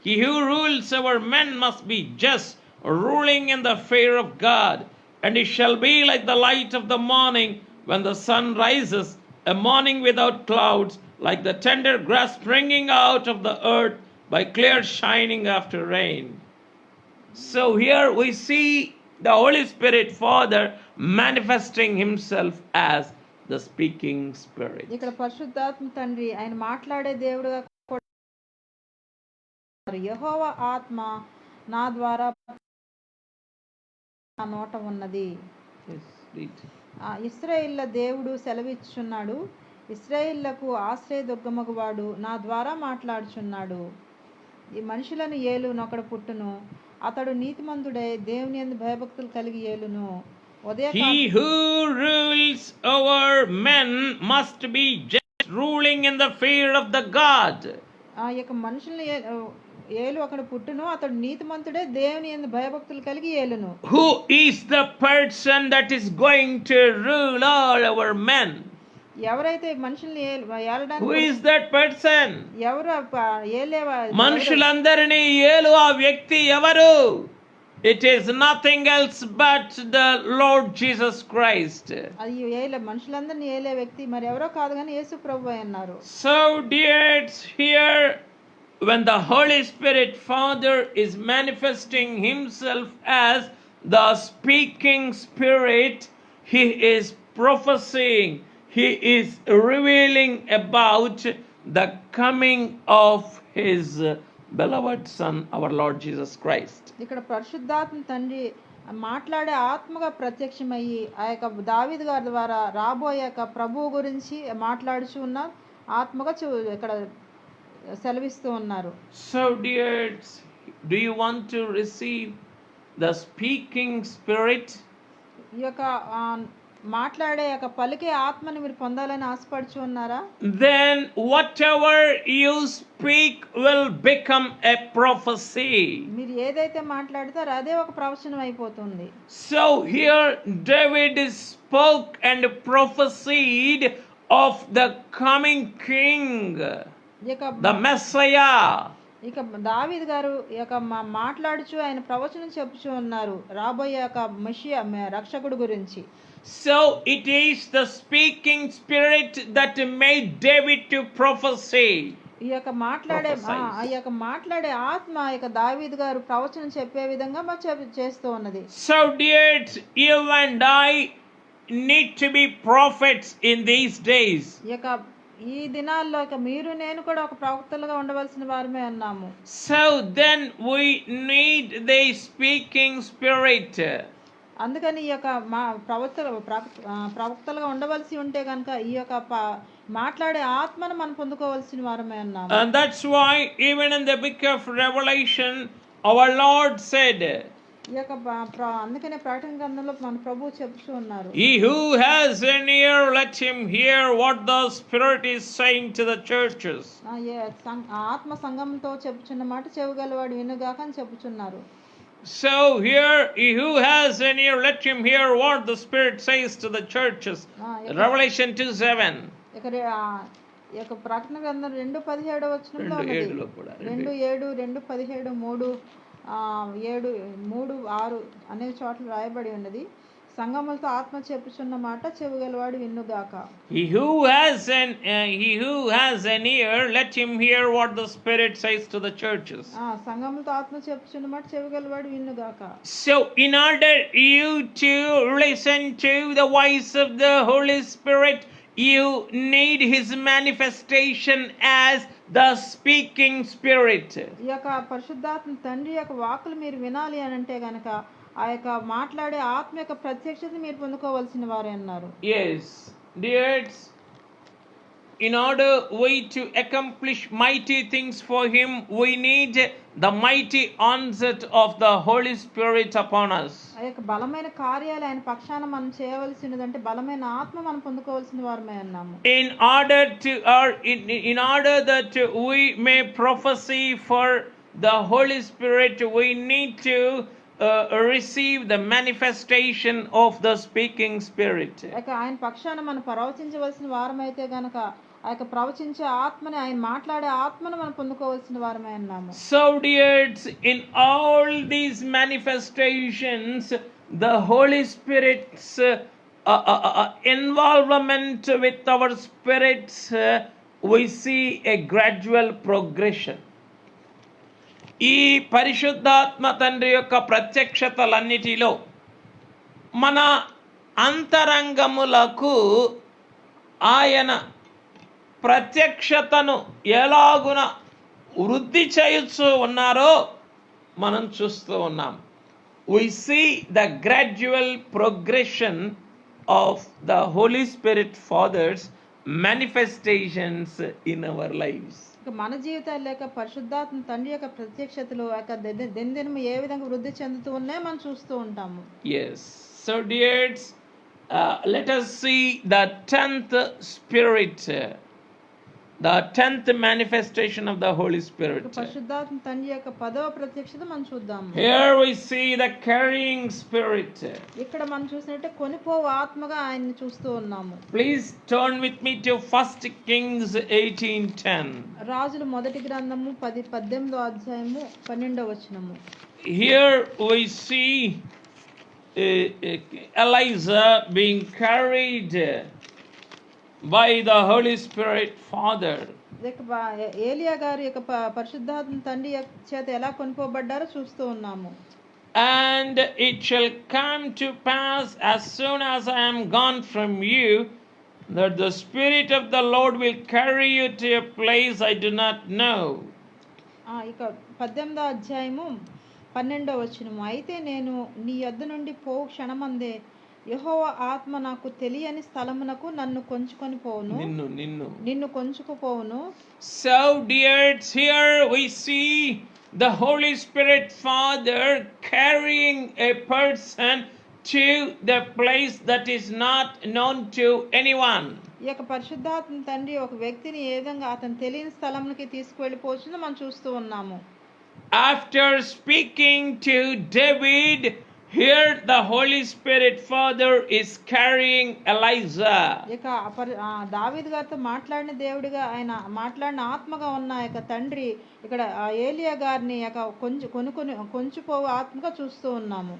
A: He who rules over men must be just, ruling in the fear of God. And it shall be like the light of the morning when the sun rises, a morning without clouds, like the tender grass springing out of the earth by clear shining after rain. So here we see the Holy Spirit Father manifesting himself as the speaking Spirit.
B: ఇక్కడ పరిశుద్ధాత్మ తండ్రి ఆయన మాట్లాడే దేవుడుగా యెహోవా ఆత్మ నా ద్వారా నా నోట ఉన్నది. ఇశ్రాయేళ్ల దేవుడు సెలవిచ్చుచున్నాడు, ఇశ్రాయేళ్లకు ఆశ్రయదుర్గమగువాడు నా ద్వారా మాట్లాడుచున్నాడు. ఈ మనుషులను ఏలు నొకడు పుట్టును, అతడు నీతిమంతుడై దేవుని యందు భయభక్తులు కలిగి ఏలును.
A: He who rules over men must be just, ruling in the fear of the God.
B: ఆ యొక్క మనుషులను ఏలు ఒకడు పుట్టును, అతడు నీతిమంతుడే దేవుని యందు భయభక్తులు కలిగి ఏలును.
A: Who is the person that is going to rule all over men?
B: ఎవరైతే మనుషుల్ని ఏలడానికి
A: Who is that person?
B: ఎవరు ఏలేవా
A: మనుషులందరినీ ఏలు ఆ వ్యక్తి ఎవరు? It is nothing else but the Lord Jesus Christ.
B: అది మనుషులందరినీ ఏలే వ్యక్తి మరి ఎవరో కాదు కానీ యేసు ప్రభువే అన్నారు.
A: So dears, here when the Holy Spirit Father is manifesting himself as the speaking Spirit, he is prophesying, he is revealing about the coming of his beloved Son, our Lord Jesus Christ.
B: ఇక్కడ పరిశుద్ధాత్మ తండ్రి మాట్లాడే ఆత్మగా ప్రత్యక్షమయ్యి ఆ యొక్క దావీదు గారి ద్వారా రాబోయే యొక్క ప్రభువు గురించి మాట్లాడుచు ఉన్న ఆత్మగా ఇక్కడ సెలవిస్తూ ఉన్నారు.
A: So dears, do you want to receive the speaking Spirit?
B: ఈ యొక్క మాట్లాడే యొక్క పలికే ఆత్మని మీరు పొందాలని ఆశపడుచు ఉన్నారా?
A: Then whatever you speak will become a prophecy.
B: మీరు ఏదైతే మాట్లాడతారో అదే ఒక ప్రవచనం అయిపోతుంది.
A: So here David spoke and prophesied of the coming king, the Messiah.
B: ఇక దావీదు గారు ఈ యొక్క మాట్లాడుచు ఆయన ప్రవచనం చెప్పుచూ ఉన్నారు రాబోయే యొక్క మెషియా రక్షకుడు గురించి.
A: So it is the speaking Spirit that made David to prophesy.
B: ఈ యొక్క మాట్లాడే ఆత్మ ఈ యొక్క దావీదు గారు ప్రవచనం చెప్పే విధంగా చేస్తూ ఉన్నది.
A: So dears, you and I need to be prophets in these days.
B: ఈ దినాల్లో మీరు నేను కూడా ఒక ప్రవక్తలుగా ఉండవలసిన వారమే అన్నాము.
A: So then we need the speaking Spirit.
B: అందుకని ఈ యొక్క ప్రవక్తలుగా ఉండవలసి ఉంటే కనుక ఈ యొక్క మాట్లాడే ఆత్మను మనం పొందుకోవాల్సిన వారమే అన్నాము.
A: And that's why even in the book of Revelation our Lord said,
B: ఈ యొక్క అందుకనే ప్రకటన గ్రంథంలో మన ప్రభువు చెప్తూ ఉన్నారు,
A: he who has an ear let him hear what the Spirit is saying to the churches.
B: ఆత్మ సంఘంతో చెప్పుచున్న మాట చెవిగలవాడు వినుగాక అని చెప్పుచున్నారు.
A: So here, he who has an ear let him hear what the Spirit says to the churches. Revelation 2:7.
B: ఈ యొక్క ప్రకటన గ్రంథం 2:17 వచనంలో ఉన్నది. 2:7 2:17 3:6 అనే చోట్ల రాయబడి ఉన్నది. సంగములతో ఆత్మ చెప్పుచున్న మాట చెవిగలవాడు విన్నుగాక.
A: He who has an ear, let him hear what the Spirit says to the churches.
B: సంగములతో ఆత్మ చెప్పుచున్న మాట చెవిగలవాడు విన్నుగాక.
A: So in order you to listen to the voice of the Holy Spirit, you need his manifestation as the speaking Spirit.
B: ఈ యొక్క పరిశుద్ధాత్మ తండ్రి యొక్క వాక్కులు మీరు వినాలి అని అంటే గనక ఆ యొక్క మాట్లాడే ఆత్మ యొక్క ప్రత్యక్షత మీరు పొందుకోవాల్సిన వారే అన్నారు.
A: Yes, dears, in order we to accomplish mighty things for him, we need the mighty onset of the Holy Spirit upon us.
B: ఆ యొక్క బలమైన కార్యాలు ఆయన పక్షాన మనం చేయవలసినదంటే బలమైన ఆత్మ మనం పొందుకోవాల్సిన వారమే అన్నాము.
A: In order that we may prophesy for the Holy Spirit, we need to receive the manifestation of the speaking Spirit.
B: ఆయన పక్షాన మనం ప్రవచించవలసిన వారమైతే గనక ఆ యొక్క ప్రవచించే ఆత్మని ఆయన మాట్లాడే ఆత్మను మనం పొందుకోవాల్సిన వారమే అన్నాము.
A: So dears, in all these manifestations, the Holy Spirit's involvement with our spirits, we see a gradual progression. ఈ పరిశుద్ధాత్మ తండ్రి యొక్క ప్రత్యక్షతలన్నిటిలో మన అంతరంగములకు ఆయన ప్రత్యక్షతను ఎలాగున వృద్ధి చేయుచూ ఉన్నారో మనం చూస్తూ ఉన్నాం. We see the gradual progression of the Holy Spirit Father's manifestations in our lives.
B: మన జీవితాలు లేక పరిశుద్ధాత్మ తండ్రి యొక్క ప్రత్యక్షతలు దినదినము ఏ విధంగా వృద్ధి చెందుతూ ఉన్నాయో మనం చూస్తూ ఉంటాము.
A: Yes. So dears, let us see the 10th spirit, the 10th manifestation of the Holy Spirit.
B: పరిశుద్ధాత్మ తండ్రి యొక్క 10వ ప్రత్యక్షత మనం చూద్దాము.
A: Here we see the carrying spirit.
B: ఇక్కడ మనం చూసినట్టే కొనిపోవు ఆత్మగా ఆయన్ని చూస్తూ ఉన్నాము.
A: Please turn with me to 1 Kings 18:10.
B: రాజుల మొదటి గ్రంథము 18వ అధ్యాయము 12వ వచనము.
A: Here we see Elijah being carried by the Holy Spirit Father.
B: ఏలియా గారి యొక్క పరిశుద్ధాత్మ తండ్రి చేత ఎలా కొనిపోబడ్డారో చూస్తూ ఉన్నాము.
A: And it shall come to pass as soon as I am gone from you, that the Spirit of the Lord will carry you to a place I do not know.
B: ఇక 18వ అధ్యాయము 12వ వచనము. అయితే నేను నీ యొద్ద నుండి పోవు క్షణమందే యెహోవా ఆత్మ నాకు తెలియని స్థలమునకు నన్ను కొంచుకొని పోవును. నిన్ను కొంచుకుపోవును.
A: So dears, here we see the Holy Spirit Father carrying a person to the place that is not known to anyone.
B: ఈ యొక్క పరిశుద్ధాత్మ తండ్రి ఒక వ్యక్తిని ఏ విధంగా అతను తెలియని స్థలంకి తీసుకువెళ్ళిపోవచ్చునో మనం చూస్తూ ఉన్నాము.
A: After speaking to David, here the Holy Spirit Father is carrying Elijah.
B: ఇక దావీదు గారితో మాట్లాడిన దేవుడిగా ఆయన మాట్లాడిన ఆత్మగా ఉన్న యొక్క తండ్రి ఇక్కడ ఏలియా గారిని కొంచుపోవు ఆత్మగా చూస్తూ ఉన్నాము.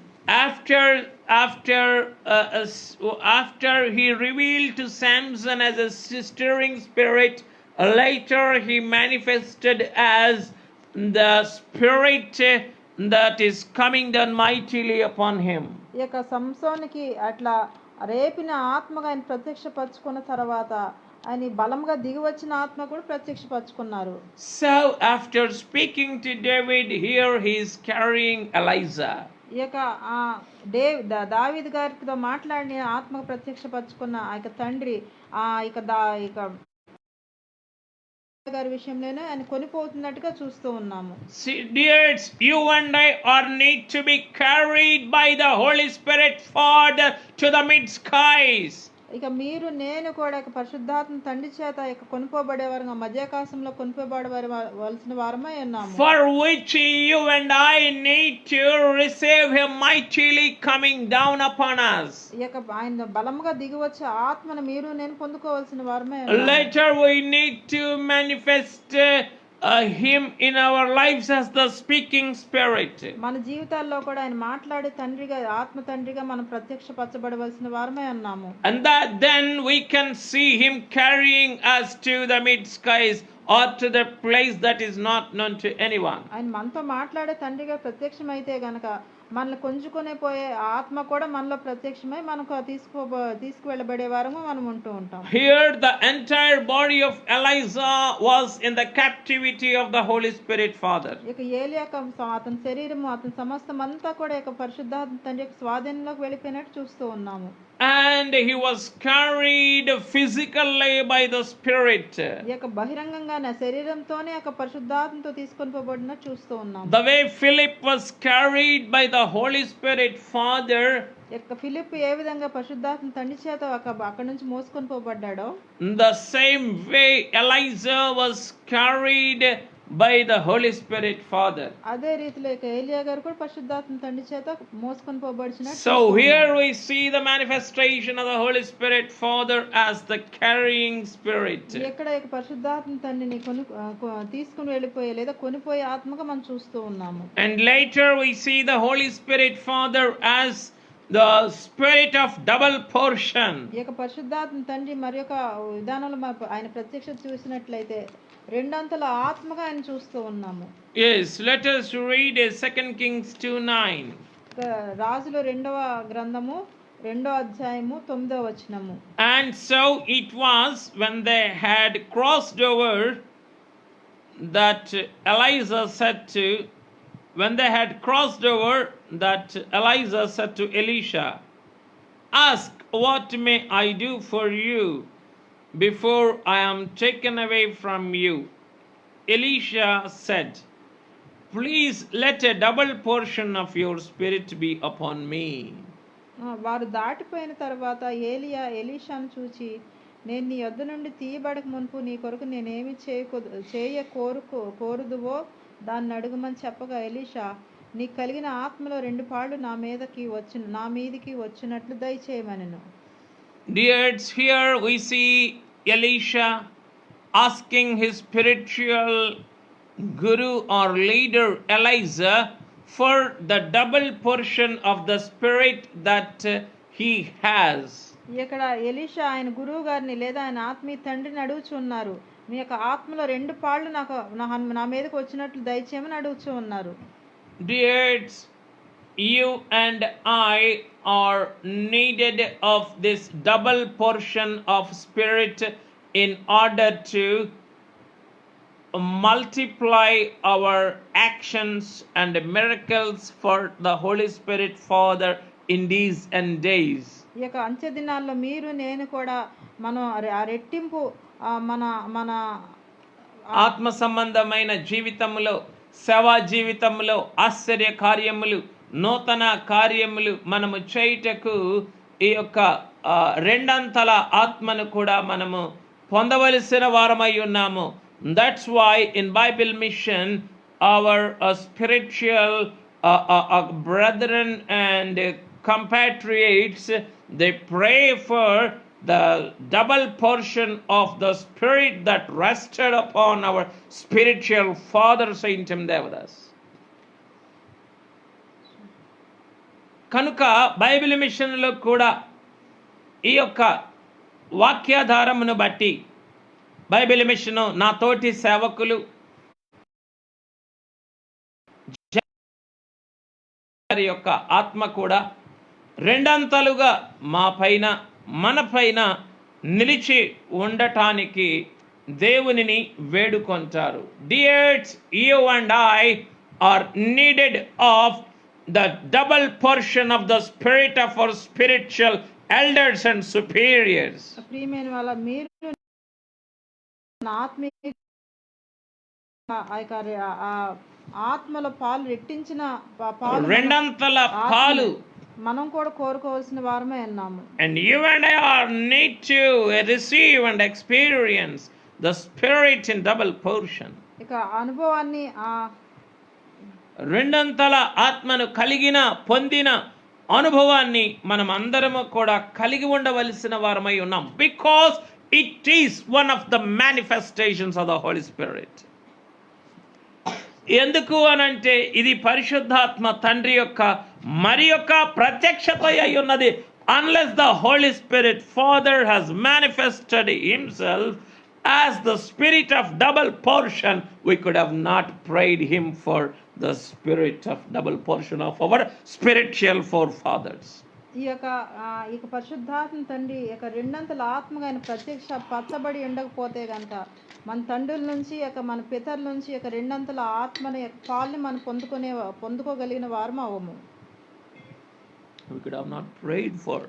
A: After he revealed to Samson as a stirring spirit, later he manifested as the spirit that is coming down mightily upon him.
B: ఈ యొక్క సంసోనికి అట్లా రేపిన ఆత్మగా ఆయన ప్రత్యక్షపరచుకున్న తర్వాత ఆయన బలంగా దిగి వచ్చిన ఆత్మ కూడా ప్రత్యక్షపరచుకున్నారు.
A: So after speaking to David, here he is carrying Elijah.
B: ఈ యొక్క దావీదు గారితో మాట్లాడిన ఆత్మకు ప్రత్యక్షపరచుకున్న ఆ యొక్క తండ్రి ఇక గారి విషయంలోనే ఆయన కొనిపోతున్నట్టుగా చూస్తూ ఉన్నాము.
A: See, dears, you and I are need to be carried by the Holy Spirit Father to the mid skies.
B: ఇక మీరు నేను కూడా పరిశుద్ధాత్మ తండ్రి చేత ఇక కొనిపోబడేవారు మధ్యాకాశంలో కొనిపోబడవలసిన వారమై ఉన్నాము.
A: For which you and I need to receive him mightily coming down upon us.
B: ఇక ఆయన బలంగా దిగి వచ్చే ఆత్మను మీరు నేను పొందుకోవాల్సిన వారమై ఉన్నాము.
A: Later we need to manifest Him in our lives as the speaking spirit.
B: మన జీవితాల్లో కూడా ఆయన మాట్లాడే తండ్రిగా, ఆత్మ తండ్రిగా మనం ప్రత్యక్షపరచబడవలసిన వారమే ఉన్నాము.
A: And that then we can see him carrying us to the mid skies or to the place that is not known to anyone.
B: ఆయన మనతో మాట్లాడే తండ్రిగా ప్రత్యక్షమైతే గనక మనల్ని కొంచుకునే పోయే ఆత్మ కూడా మనలో ప్రత్యక్షమై మనకు తీసుకువెళ్ళబడే వారము మనం ఉంటూ ఉంటాం.
A: Here the entire body of Elijah was in the captivity of the Holy Spirit Father.
B: ఇక ఏలియా అతని శరీరము, అతని సమస్తం అంతా కూడా ఇక పరిశుద్ధాత్మ తండ్రి యొక్క స్వాధీనంలోకి వెళ్ళిపోయినట్టు చూస్తూ ఉన్నాము.
A: And he was carried physically by the Spirit.
B: ఇక బహిరంగంగా నా శరీరంతోనే ఒక పరిశుద్ధాత్మతో తీసుకొని పోబడిన చూస్తూ ఉన్నాము.
A: The way Philip was carried by the Holy Spirit Father,
B: ఇక ఫిలిప్ ఏ విధంగా పరిశుద్ధాత్మ తండ్రి చేత అక్కడి నుంచి మోసుకొని పోబడ్డాడో,
A: the same way Elijah was carried by the Holy Spirit Father.
B: అదే రీతిలో ఇక ఏలియా గారు కూడా పరిశుద్ధాత్మ తండ్రి చేత మోసుకొని పోబడినట్టు.
A: So here we see the manifestation of the Holy Spirit Father as the carrying spirit.
B: ఇక్కడ ఇక పరిశుద్ధాత్మ తండ్రిని తీసుకుని వెళ్ళిపోయే లేదా కొనిపోయే ఆత్మగా మనం చూస్తూ ఉన్నాము.
A: And later we see the Holy Spirit Father as the spirit of double portion.
B: ఇక పరిశుద్ధాత్మ తండ్రి మరి యొక్క విధానంలో ఆయన ప్రత్యక్షత చూసినట్లయితే రెండంతల ఆత్మగా ఆయన చూస్తూ ఉన్నాము.
A: Yes, let us read 2 Kings 2:9.
B: రాజుల 2వ గ్రంథము 2వ అధ్యాయము 9వ వచనము.
A: And so it was when they had crossed over that Elijah said to Elisha, ask, what may I do for you before I am taken away from you? Elisha said, please let a double portion of your spirit be upon me.
B: వారు దాటిపోయిన తర్వాత ఏలియా ఎలీషాను చూచి, నేను నీ యొద్ద నుండి తీయబడక మునుపు నీ కొరకు నేనేమి కోరుదువో దాన్ని అడుగుమని చెప్పగా, ఎలీషా, నీకు కలిగిన ఆత్మలో 2 పాళ్ళు నా మీదికి వచ్చినట్లు దయచేయమనెను.
A: Dears, here we see Elisha asking his spiritual guru or leader Elijah for the double portion of the spirit that he has.
B: ఇక్కడ ఎలీషా ఆయన గురువు గారిని లేదా ఆయన ఆత్మీయ తండ్రిని అడుగుచున్నారు, మీ యొక్క ఆత్మలో 2 పాళ్ళు నా మీదకి వచ్చినట్లు దయచేయమని అడుగుచూ ఉన్నారు.
A: Dears, you and I are needed of this double portion of spirit in order to multiply our actions and miracles for the Holy Spirit Father in these end days.
B: ఈ యొక్క అంత్య దినాల్లో మీరు నేను కూడా మనం ఆ రెట్టింపు మన
A: ఆత్మ సంబంధమైన జీవితంలో, సేవా జీవితంలో ఆశ్చర్య కార్యములు, నూతన కార్యములు మనము చేయుటకు ఈ యొక్క రెండంతల ఆత్మను కూడా మనము పొందవలసిన వారమై ఉన్నాము. That's why in Bible Mission our spiritual brethren and compatriots, they pray for the double portion of the spirit that rested upon our spiritual father Saint Devadas. కనుక బైబిల్ మిషన్లో కూడా ఈ యొక్క వాక్యాధారమును బట్టి బైబిల్ మిషను నా తోటి సేవకులు యొక్క ఆత్మ కూడా రెండంతలుగా మన పైన నిలిచి ఉండటానికి దేవునిని వేడుకొంటారు. Dears, you and I are needed of the double portion of the spirit of our spiritual elders and superiors.
B: ప్రియమైన వాళ్ళ మీరు ఆత్మీయ ఆత్మలో పాలు రెట్టించిన పాలు
A: రెండంతల పాలు
B: మనం కూడా కోరుకోవాల్సిన వారమే అన్నాము.
A: And you and I are need to receive and experience the spirit in double portion.
B: ఇక అనుభవాన్ని
A: రెండంతల ఆత్మను పొందిన అనుభవాన్ని మనం అందరము కూడా కలిగి ఉండవలసిన వారమై ఉన్నాం. Because it is one of the manifestations of the Holy Spirit. ఎందుకు అనంటే ఇది పరిశుద్ధాత్మ తండ్రి యొక్క మరి యొక్క ప్రత్యక్షత అయి ఉన్నది. Unless the Holy Spirit Father has manifested himself as the spirit of double portion, we could have not prayed him for the spirit of double portion of our spiritual forefathers.
B: ఈ యొక్క పరిశుద్ధాత్మ తండ్రి యొక్క రెండంతల ఆత్మగా ఆయన ప్రత్యక్ష పరచబడి ఉండకపోతే గనక మన తండ్రుల నుంచి మన పితరుల నుంచి రెండంతల ఆత్మని పాల్ని మనం పొందుకోగలిగిన వారము అవము.
A: We could have not prayed for.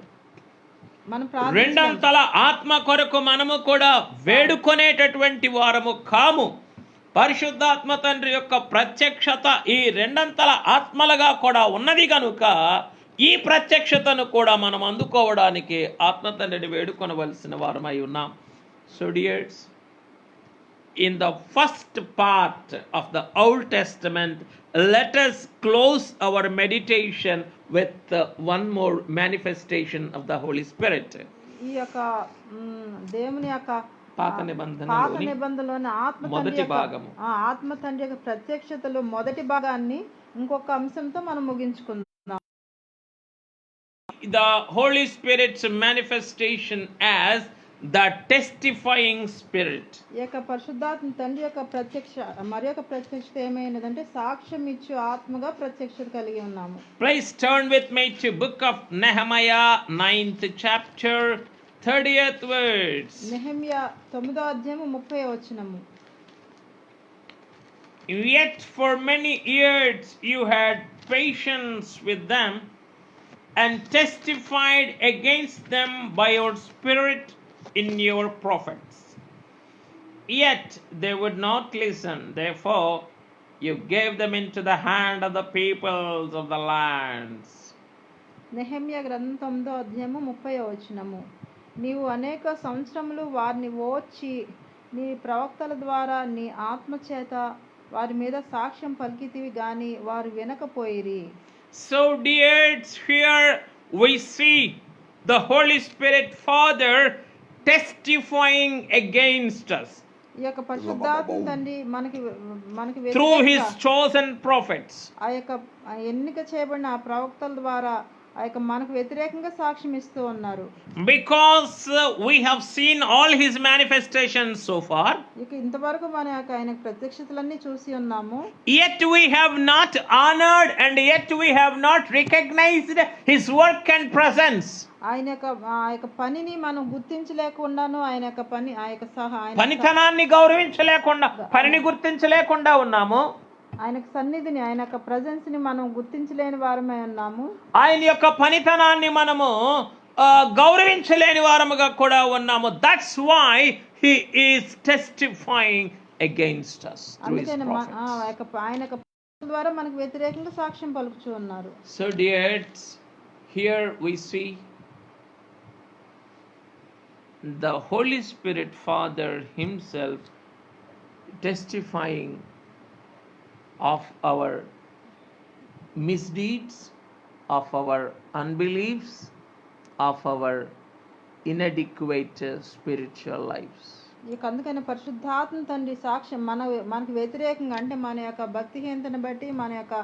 B: మనం
A: రెండంతల ఆత్మ కొరకు మనము కూడా వేడుకొనేటటువంటి వారము కాము. పరిశుద్ధాత్మ తండ్రి యొక్క ప్రత్యక్షత ఈ రెండంతల ఆత్మలుగా కూడా ఉన్నది కనుక ఈ ప్రత్యక్షతను కూడా మనం అందుకోవడానికి ఆత్మ తండ్రిని వేడుకొనవలసిన వారమై ఉన్నాం. So dears, in the first part of the Old Testament, let us close our meditation with one more manifestation of the Holy Spirit.
B: ఈ యొక్క దేవుని యొక్క
A: పాత
B: నిబంధనలోని ఆత్మ తండ్రి యొక్క ప్రత్యక్షతలో మొదటి భాగాన్ని ఇంకొక అంశంతో మనం ముగించుకుందాం.
A: The Holy Spirit's manifestation as the testifying spirit.
B: ఈ యొక్క పరిశుద్ధాత్మ తండ్రి యొక్క ప్రత్యక్షత ఏమైనదంటే సాక్ష్యం ఇచ్చు ఆత్మగా ప్రత్యక్షత కలిగి ఉన్నాము.
A: Please turn with me to book of Nehemiah 9th chapter 30th words.
B: Nehemiah 9వ అధ్యాయం 30వ వచనము.
A: Yet for many years you had patience with them and testified against them by your spirit in your prophets. Yet they would not listen. Therefore you gave them into the hand of the peoples of the lands.
B: Nehemiah గ్రంథం 9వ అధ్యాయము 30వ వచనము. నీవు అనేక సంవత్సరములు వారిని ఓర్చి నీ ప్రవక్తల ద్వారా నీ ఆత్మ చేత వారి మీద సాక్ష్యం పలికితివి గాని వారు వినకపోయిరి.
A: So dears, here we see the Holy Spirit Father testifying against us
B: ఈ యొక్క పరిశుద్ధాత్మ తండ్రి మనకి
A: through his chosen prophets.
B: ఆ యొక్క ఎన్నిక చేయబడిన ఆ ప్రవక్తల ద్వారా ఆ యొక్క మనకు వ్యతిరేకంగా సాక్ష్యం ఇస్తూ ఉన్నారు.
A: Because we have seen all his manifestations so far.
B: ఇక ఇంతవరకు ఆయన ప్రత్యక్షతలన్నీ చూసి ఉన్నాము.
A: Yet we have not honored and yet we have not recognized his work and presence.
B: ఆయన యొక్క పనిని మనం గుర్తించలేకుండాను ఆయన యొక్క
A: పనితనాన్ని గౌరవించలేకుండా పనిని గుర్తించలేకుండా ఉన్నాము.
B: ఆయన సన్నిధిని ఆయన యొక్క ప్రెజెన్స్ ని మనం గుర్తించలేని వారమై ఉన్నాము.
A: ఆయన యొక్క పనితనాన్ని మనము గౌరవించలేని వారముగా కూడా ఉన్నాము. That's why he is testifying against us through his prophets.
B: ఆయన యొక్క ద్వారా మనకు వ్యతిరేకంగా సాక్ష్యం పలుకుచూ ఉన్నారు.
A: So dears, here we see the Holy Spirit Father himself testifying of our misdeeds, of our unbeliefs, of our inadequate spiritual lives.
B: ఇక అందుకని పరిశుద్ధాత్మ తండ్రి సాక్ష్యం మనకు వ్యతిరేకంగా అంటే మన యొక్క భక్తిహీనతను బట్టి మన యొక్క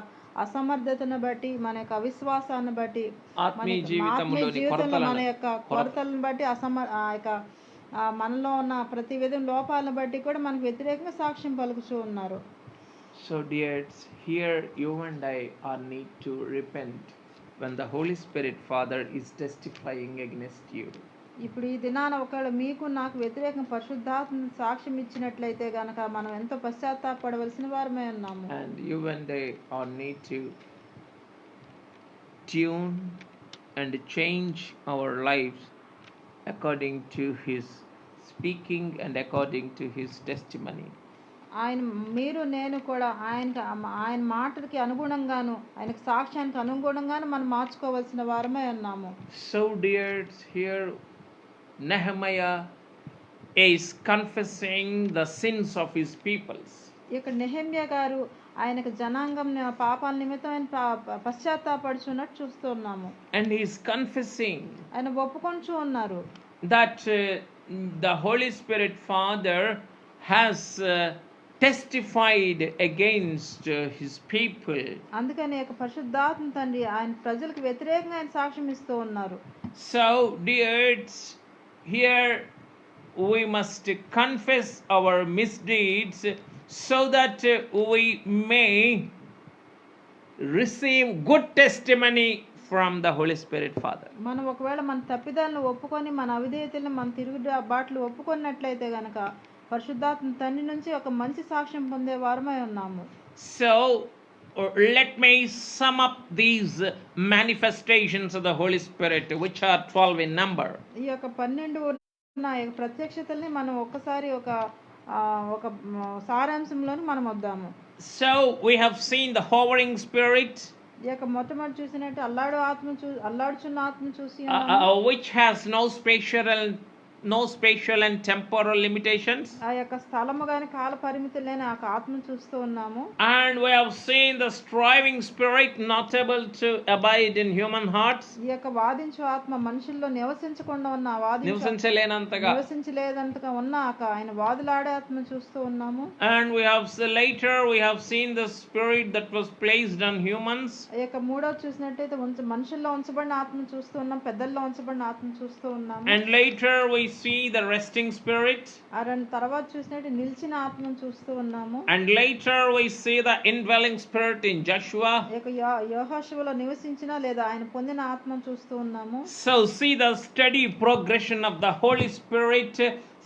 B: అసమర్థతను బట్టి మన యొక్క అవిశ్వాసాన్ని బట్టి
A: ఆత్మీయ జీవితంలో
B: మన యొక్క కొరతలను బట్టి మనలో ఉన్న ప్రతి విధం లోపాలను బట్టి కూడా మనకు వ్యతిరేకంగా సాక్ష్యం పలుకుతూ ఉన్నారు.
A: So dears, here you and I are need to repent when the Holy Spirit Father is testifying against you.
B: ఇప్పుడు ఈ దినాన ఒకవేళ మీకు నాకు వ్యతిరేకంగా పరిశుద్ధాత్మ సాక్ష్యం ఇచ్చినట్లయితే గనక మనం ఎంతో పశ్చాత్తాపడవలసిన వారమే ఉన్నాము.
A: And you and I are need to tune and change our lives according to his speaking and according to his testimony.
B: మీరు నేను కూడా ఆయన మాటలకి అనుగుణంగాను ఆయన సాక్ష్యానికి అనుగుణంగాను మనం మార్చుకోవాల్సిన వారమే ఉన్నాము.
A: So dears, here Nehemiah is confessing the sins of his peoples.
B: ఇక్కడ నెహెమ్యా గారు ఆయనకు జనాంగం పాపాల నిమిత్తం ఆయన పశ్చాత్తాపడుచున్నట్టు చూస్తున్నాము.
A: And he is confessing
B: ఆయన ఒప్పుకొంటూ ఉన్నారు
A: that the Holy Spirit Father has testified against his people.
B: అందుకని యొక్క పరిశుద్ధాత్మ తండ్రి ఆయన ప్రజలకు వ్యతిరేకంగా ఆయన సాక్ష్యం ఇస్తూ ఉన్నారు.
A: So, dears, here we must confess our misdeeds so that we may receive good testimony from the Holy Spirit Father.
B: మనం ఒకవేళ మన తప్పిదాలను ఒప్పుకొని మన అవిధేయతలను మన బాటలు ఒప్పుకున్నట్లయితే గనక పరిశుద్ధాత్మ తండ్రి నుంచి ఒక మంచి సాక్ష్యం పొందే వారమై ఉన్నాము.
A: So let me sum up these manifestations of the Holy Spirit, which are 12 in number.
B: ఈ యొక్క 12 ఉన్న ప్రత్యక్షతల్ని మనం ఒక్కసారి ఒక సారాంశంలోని మనం వద్దాము.
A: So we have seen the hovering spirit,
B: ఈ యొక్క మొట్టమొదటి చూసినట్టు అల్లాడుచున్న ఆత్మ చూసి
A: which has no spatial and temporal limitations.
B: ఆ యొక్క స్థలము గాని కాల పరిమితి లేని ఆ ఆత్మను చూస్తూ ఉన్నాము.
A: And we have seen the striving spirit, not able to abide in human hearts.
B: ఈ యొక్క వాదించు ఆత్మ మనుషుల్లో నివసించకుండా ఉన్న నివసించలేదంతగా ఉన్న ఆయన వాదులాడే ఆత్మ చూస్తూ ఉన్నాము.
A: And later we have seen the spirit that was placed on humans.
B: ఈ యొక్క మూడోది చూసినట్టయితే మనుషుల్లో ఉంచబడిన ఆత్మ చూస్తూ ఉన్నాం, పెద్దల్లో ఉంచబడిన ఆత్మ చూస్తూ ఉన్నాము.
A: And later we see the resting spirit.
B: తర్వాత చూసినట్టు నిలిచిన ఆత్మను చూస్తూ ఉన్నాము.
A: And later we see the indwelling spirit in Joshua.
B: యెహోషువలో నివసించిన లేదా ఆయన పొందిన ఆత్మను చూస్తూ ఉన్నాము.
A: So see the steady progression of the Holy Spirit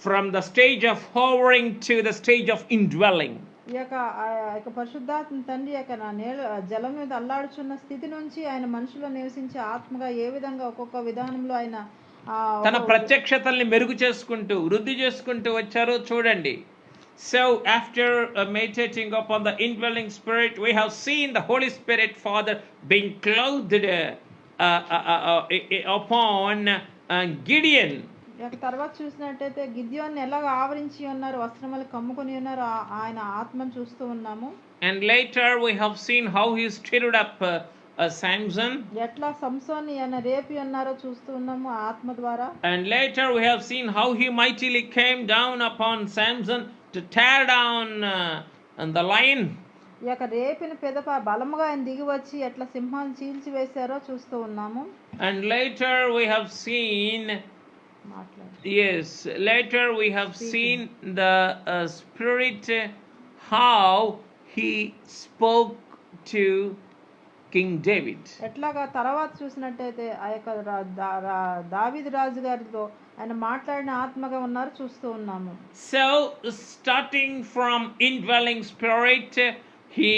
A: from the stage of hovering to the stage of indwelling.
B: ఈ యొక్క పరిశుద్ధాత్మ తండ్రి జలం మీద అల్లాడుచున్న స్థితి నుంచి ఆయన మనుషుల్లో నివసించే ఆత్మగా ఏ విధంగా ఒక్కొక్క విధానంలో ఆయన
A: తన ప్రత్యక్షతల్ని మెరుగు చేసుకుంటూ వృద్ధి చేసుకుంటూ వచ్చారో చూడండి. So after meditating upon the indwelling spirit, we have seen the Holy Spirit Father being clothed upon Gideon.
B: తర్వాత చూసినట్టయితే గిద్యోన్ని ఎలాగ ఆవరించి ఉన్నారు, వస్త్రములు కమ్ముకొని ఉన్నారు, ఆయన ఆత్మను చూస్తూ ఉన్నాము.
A: And later we have seen how he stirred up Samson.
B: ఎట్లా సంసోన్ని ఆయన రేపి ఉన్నారో చూస్తూ ఉన్నాము ఆత్మ ద్వారా.
A: And later we have seen how he mightily came down upon Samson to tear down the lion.
B: ఈ యొక్క రేపిన పెదప బలముగా ఆయన దిగి వచ్చి ఎట్లా సింహాన్ని చీల్చి వేశారో చూస్తూ ఉన్నాము.
A: And later we have seen seen the spirit, how he spoke to King David.
B: ఎట్లాగా తర్వాత చూసినట్టయితే ఆ యొక్క దావీదు రాజు గారితో ఆయన మాట్లాడిన ఆత్మగా ఉన్నారు చూస్తూ ఉన్నాము.
A: So starting from indwelling spirit, he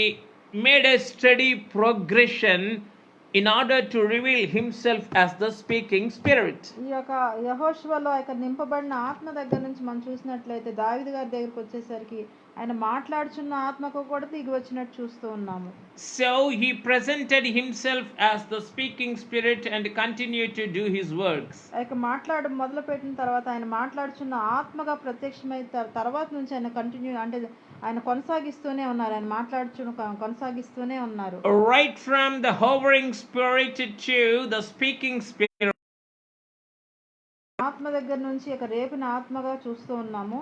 A: made a steady progression in order to reveal himself as the speaking spirit.
B: ఈ యొక్క యెహోషువలో ఆయన నింపబడిన ఆత్మ దగ్గర నుంచి మనం చూసినట్లయితే దావీదు గారి దగ్గరికి వచ్చేసరికి ఆయన మాట్లాడుచున్న ఆత్మకు కూడా దిగి వచ్చినట్టు చూస్తూ ఉన్నాము.
A: So he presented himself as the speaking spirit and continued to do his works.
B: ఆయన మాట్లాడడం మొదలుపెట్టిన తర్వాత ఆయన మాట్లాడుచున్న ఆత్మగా ప్రత్యక్షమైన తర్వాత నుంచి ఆయన కంటిన్యూ అంటే ఆయన కొనసాగిస్తూనే ఉన్నారు, ఆయన కొనసాగిస్తూనే ఉన్నారు.
A: Right from the hovering spirit to the speaking spirit.
B: ఆత్మ దగ్గర నుంచి ఒక రేపిన ఆత్మగా చూస్తూ ఉన్నాము.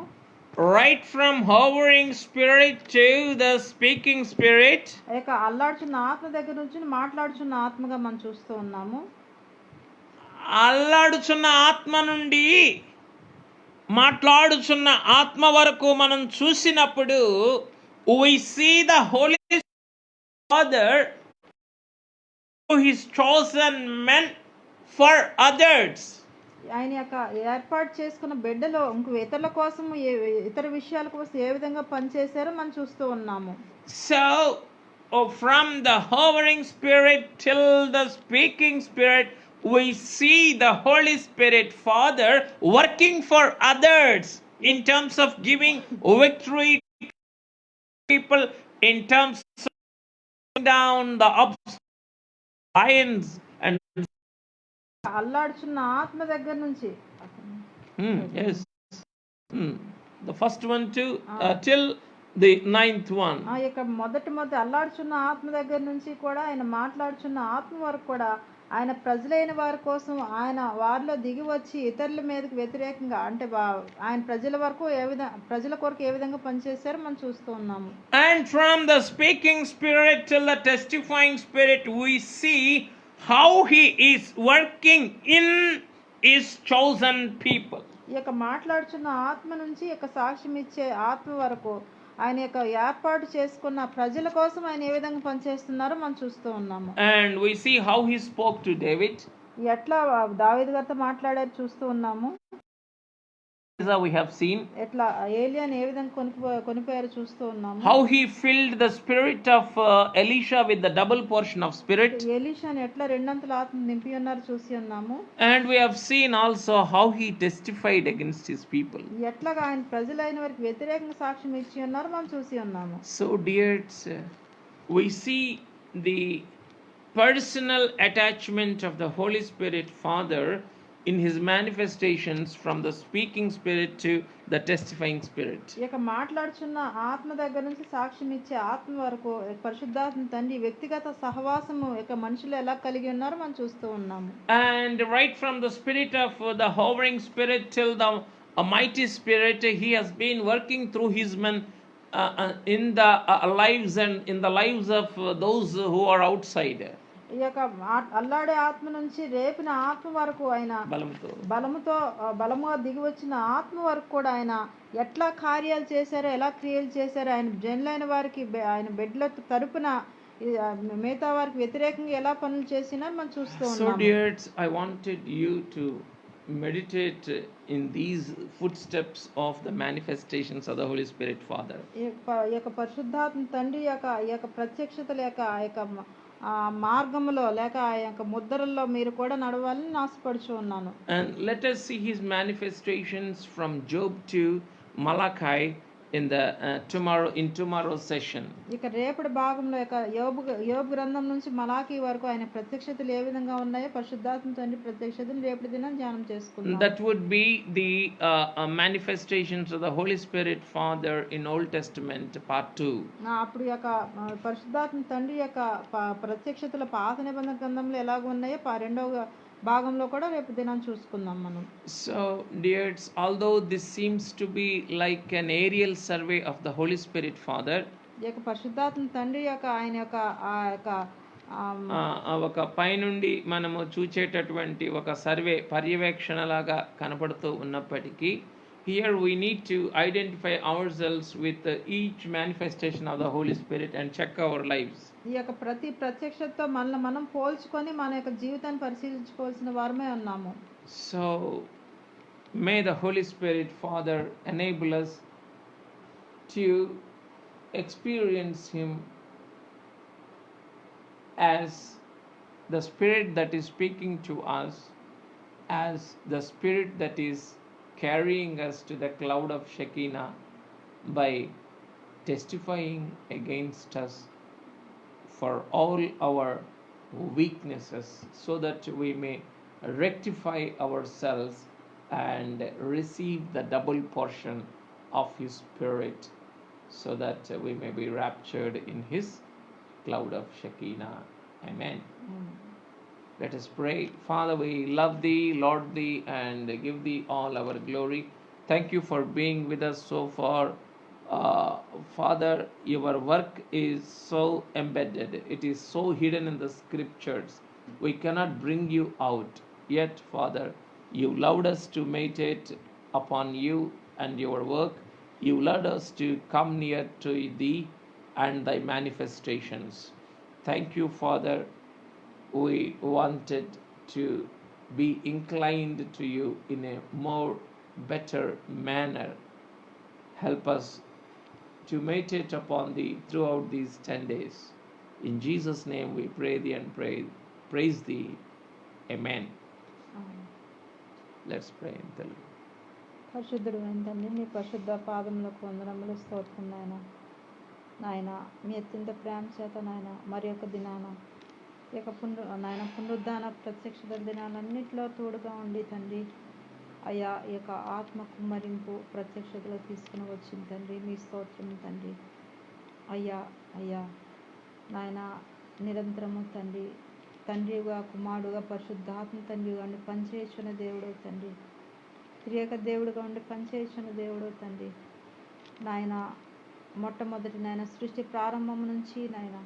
A: Right from hovering spirit to the speaking spirit.
B: ఏక అల్లాడుచున్న ఆత్మ దగ్గర నుంచి మాట్లాడుచున్న ఆత్మగా మనం చూస్తూ ఉన్నాము.
A: అల్లాడుచున్న ఆత్మ నుండి మాట్లాడుచున్న ఆత్మ వరకు మనం చూసినప్పుడు we see the Holy Father who is chosen men for others.
B: ఆయన యొక్క ఏర్పాటు చేసుకున్న బిడ్డలో ఇంకో ఇతరుల కోసం ఇతర విషయాల కోసం ఏ విధంగా పనిచేశారో మనం చూస్తూ ఉన్నాము.
A: So from the hovering spirit till the speaking spirit, we see the Holy Spirit Father working for others in terms of giving victory to people, in terms of down the lions and
B: అల్లాడుచున్న ఆత్మ దగ్గర నుంచి
A: the first one to till the 9th one.
B: ఆ యొక్క మొదటి అల్లాడుచున్న ఆత్మ దగ్గర నుంచి కూడా ఆయన మాట్లాడుచున్న ఆత్మ వరకు కూడా ఆయన ప్రజలైన వారి కోసం ఆయన వారిలో దిగి వచ్చి ఇతరుల మీదకి వ్యతిరేకంగా అంటే ఆయన ప్రజల కొరకు ఏ విధంగా పనిచేశారో మనం చూస్తూ ఉన్నాము.
A: And from the speaking spirit till the testifying spirit, we see how he is working in his chosen people.
B: ఈ యొక్క మాట్లాడుచున్న ఆత్మ నుంచి యొక్క సాక్ష్యం ఇచ్చే ఆత్మ వరకు ఆయన యొక్క ఏర్పాటు చేసుకున్న ప్రజల కోసం ఆయన ఏ విధంగా పనిచేస్తున్నారో మనం చూస్తూ ఉన్నాము.
A: And we see how he spoke to David.
B: ఎట్లా దావీదు గారితో మాట్లాడారు చూస్తూ ఉన్నాము.
A: We have seen
B: ఎట్లా ఏలియాని ఏ విధంగా కొనిపోయారో చూస్తూ ఉన్నాము.
A: How he filled the spirit of Elisha with the double portion of spirit.
B: ఎలీషాని ఎట్లా రెండంతల ఆత్మ నింపి ఉన్నారో చూసి ఉన్నాము.
A: And we have seen also how he testified against his people.
B: ఎట్లాగా ఆయన ప్రజలైన వారికి వ్యతిరేకంగా సాక్ష్యం ఇచ్చి ఉన్నారో మనం చూసి ఉన్నాము.
A: So dears, we see the personal attachment of the Holy Spirit Father in his manifestations from the speaking spirit to the testifying spirit.
B: ఇక మాట్లాడుచున్న ఆత్మ దగ్గర నుంచి సాక్ష్యం ఇచ్చే ఆత్మ వరకు పరిశుద్ధాత్మ తండ్రి వ్యక్తిగత సహవాసము ఇక మనుషులు ఎలా కలిగి ఉన్నారో మనం చూస్తూ ఉన్నాము.
A: And right from the spirit of the hovering spirit till the mighty spirit, he has been working through his men in the lives and in the lives of those who are outside.
B: ఈ యొక్క అల్లాడే ఆత్మ నుంచి రేపిన ఆత్మ వరకు ఆయన బలముగా దిగి వచ్చిన ఆత్మ వరకు కూడా ఆయన ఎట్లా కార్యాలు చేశారో ఎలా క్రియలు చేశారో ఆయన జనులైన వారికి ఆయన బిడ్డల తరపున మిగతా వారికి వ్యతిరేకంగా ఎలా పనులు చేసినా మనం చూస్తూ ఉన్నాం.
A: So dears, I wanted you to meditate in these footsteps of the manifestations of the Holy Spirit Father.
B: ఈ యొక్క పరిశుద్ధాత్మ తండ్రి యొక్క ప్రత్యక్షతల యొక్క మార్గంలో లేక ఆ యొక్క ముద్రల్లో మీరు కూడా నడవాలని ఆశపడుచు ఉన్నాను.
A: And let us see his manifestations from Job to Malachi in the tomorrow's session.
B: ఇక రేపటి భాగంలో యొక్క యోబు గ్రంథం నుంచి మలాకి వరకు ఆయన ప్రత్యక్షతలు ఏ విధంగా ఉన్నాయో పరిశుద్ధాత్మ తండ్రి ప్రత్యక్షతలు రేపటి దినం ధ్యానం చేసుకుందాం.
A: That would be the manifestations of the Holy Spirit Father in Old Testament part 2.
B: అప్పుడు యొక్క పరిశుద్ధాత్మ తండ్రి యొక్క ప్రత్యక్షతల పాత నిబంధన గ్రంథంలో ఎలాగ ఉన్నాయో రెండవ భాగంలో కూడా రేపు దినం చూసుకుందాం మనం.
A: So dears, although this seems to be like an aerial survey of the Holy Spirit Father,
B: ఈ యొక్క పరిశుద్ధాత్మ తండ్రి యొక్క ఆయన యొక్క
A: ఒక పైనుండి మనము చూచేటటువంటి ఒక సర్వే పర్యవేక్షణ లాగా కనపడుతూ ఉన్నప్పటికీ, here we need to identify ourselves with each manifestation of the Holy Spirit and check our lives.
B: ఈ యొక్క ప్రతి ప్రత్యక్షతతో మనల్ని మనం పోల్చుకొని మన యొక్క జీవితాన్ని పరిశీలించుకోవాల్సిన వారమే ఉన్నాము.
A: So may the Holy Spirit Father enable us to experience him as the spirit that is speaking to us, as the spirit that is carrying us to the cloud of Shekinah by testifying against us for all our weaknesses, so that we may rectify ourselves and receive the double portion of his spirit, so that we may be raptured in his cloud of Shekinah. Amen. Let us pray. Father, we love thee, Lord thee, and give thee all our glory. Thank you for being with us so far. Father, your work is so embedded, it is so hidden in the scriptures, we cannot bring you out. Yet, Father, you allowed us to meditate upon you and your work. You allowed us to come near to thee and thy manifestations. Thank you, Father. We wanted to be inclined to you in a more better manner. Help us to meditate upon thee throughout these 10 days. In Jesus' name we pray thee and praise thee. Amen. Let's pray in Telugu.
B: పరిశుద్ధుడు ఏంటండి మీ పరిశుద్ధ పాదములకు వందనములు స్తోత్రం నాయన మీ అత్యంత ప్రేమ చేత నాయన మరి యొక్క దినాన ఈ యొక్క పునరుద్ధాన ప్రత్యక్ష దినాలన్నింటిలో తోడుగా ఉండి తండ్రి అయ్యా ఈ యొక్క ఆత్మ కుమ్మరింపు ప్రత్యక్షతలో తీసుకుని వచ్చింది తండ్రి మీ స్తోత్రం తండ్రి. అయ్యా నాయన నిరంతరము తండ్రి తండ్రిగా, కుమారుడుగా, పరిశుద్ధాత్మ తండ్రిగా ఉండి పనిచేయుచున్న దేవుడు తండ్రి. త్రియేక దేవుడుగా ఉండి పనిచేయుచున్న దేవుడు తండ్రి. నాయన మొట్టమొదటి నాయన సృష్టి ప్రారంభం నుంచి నాయన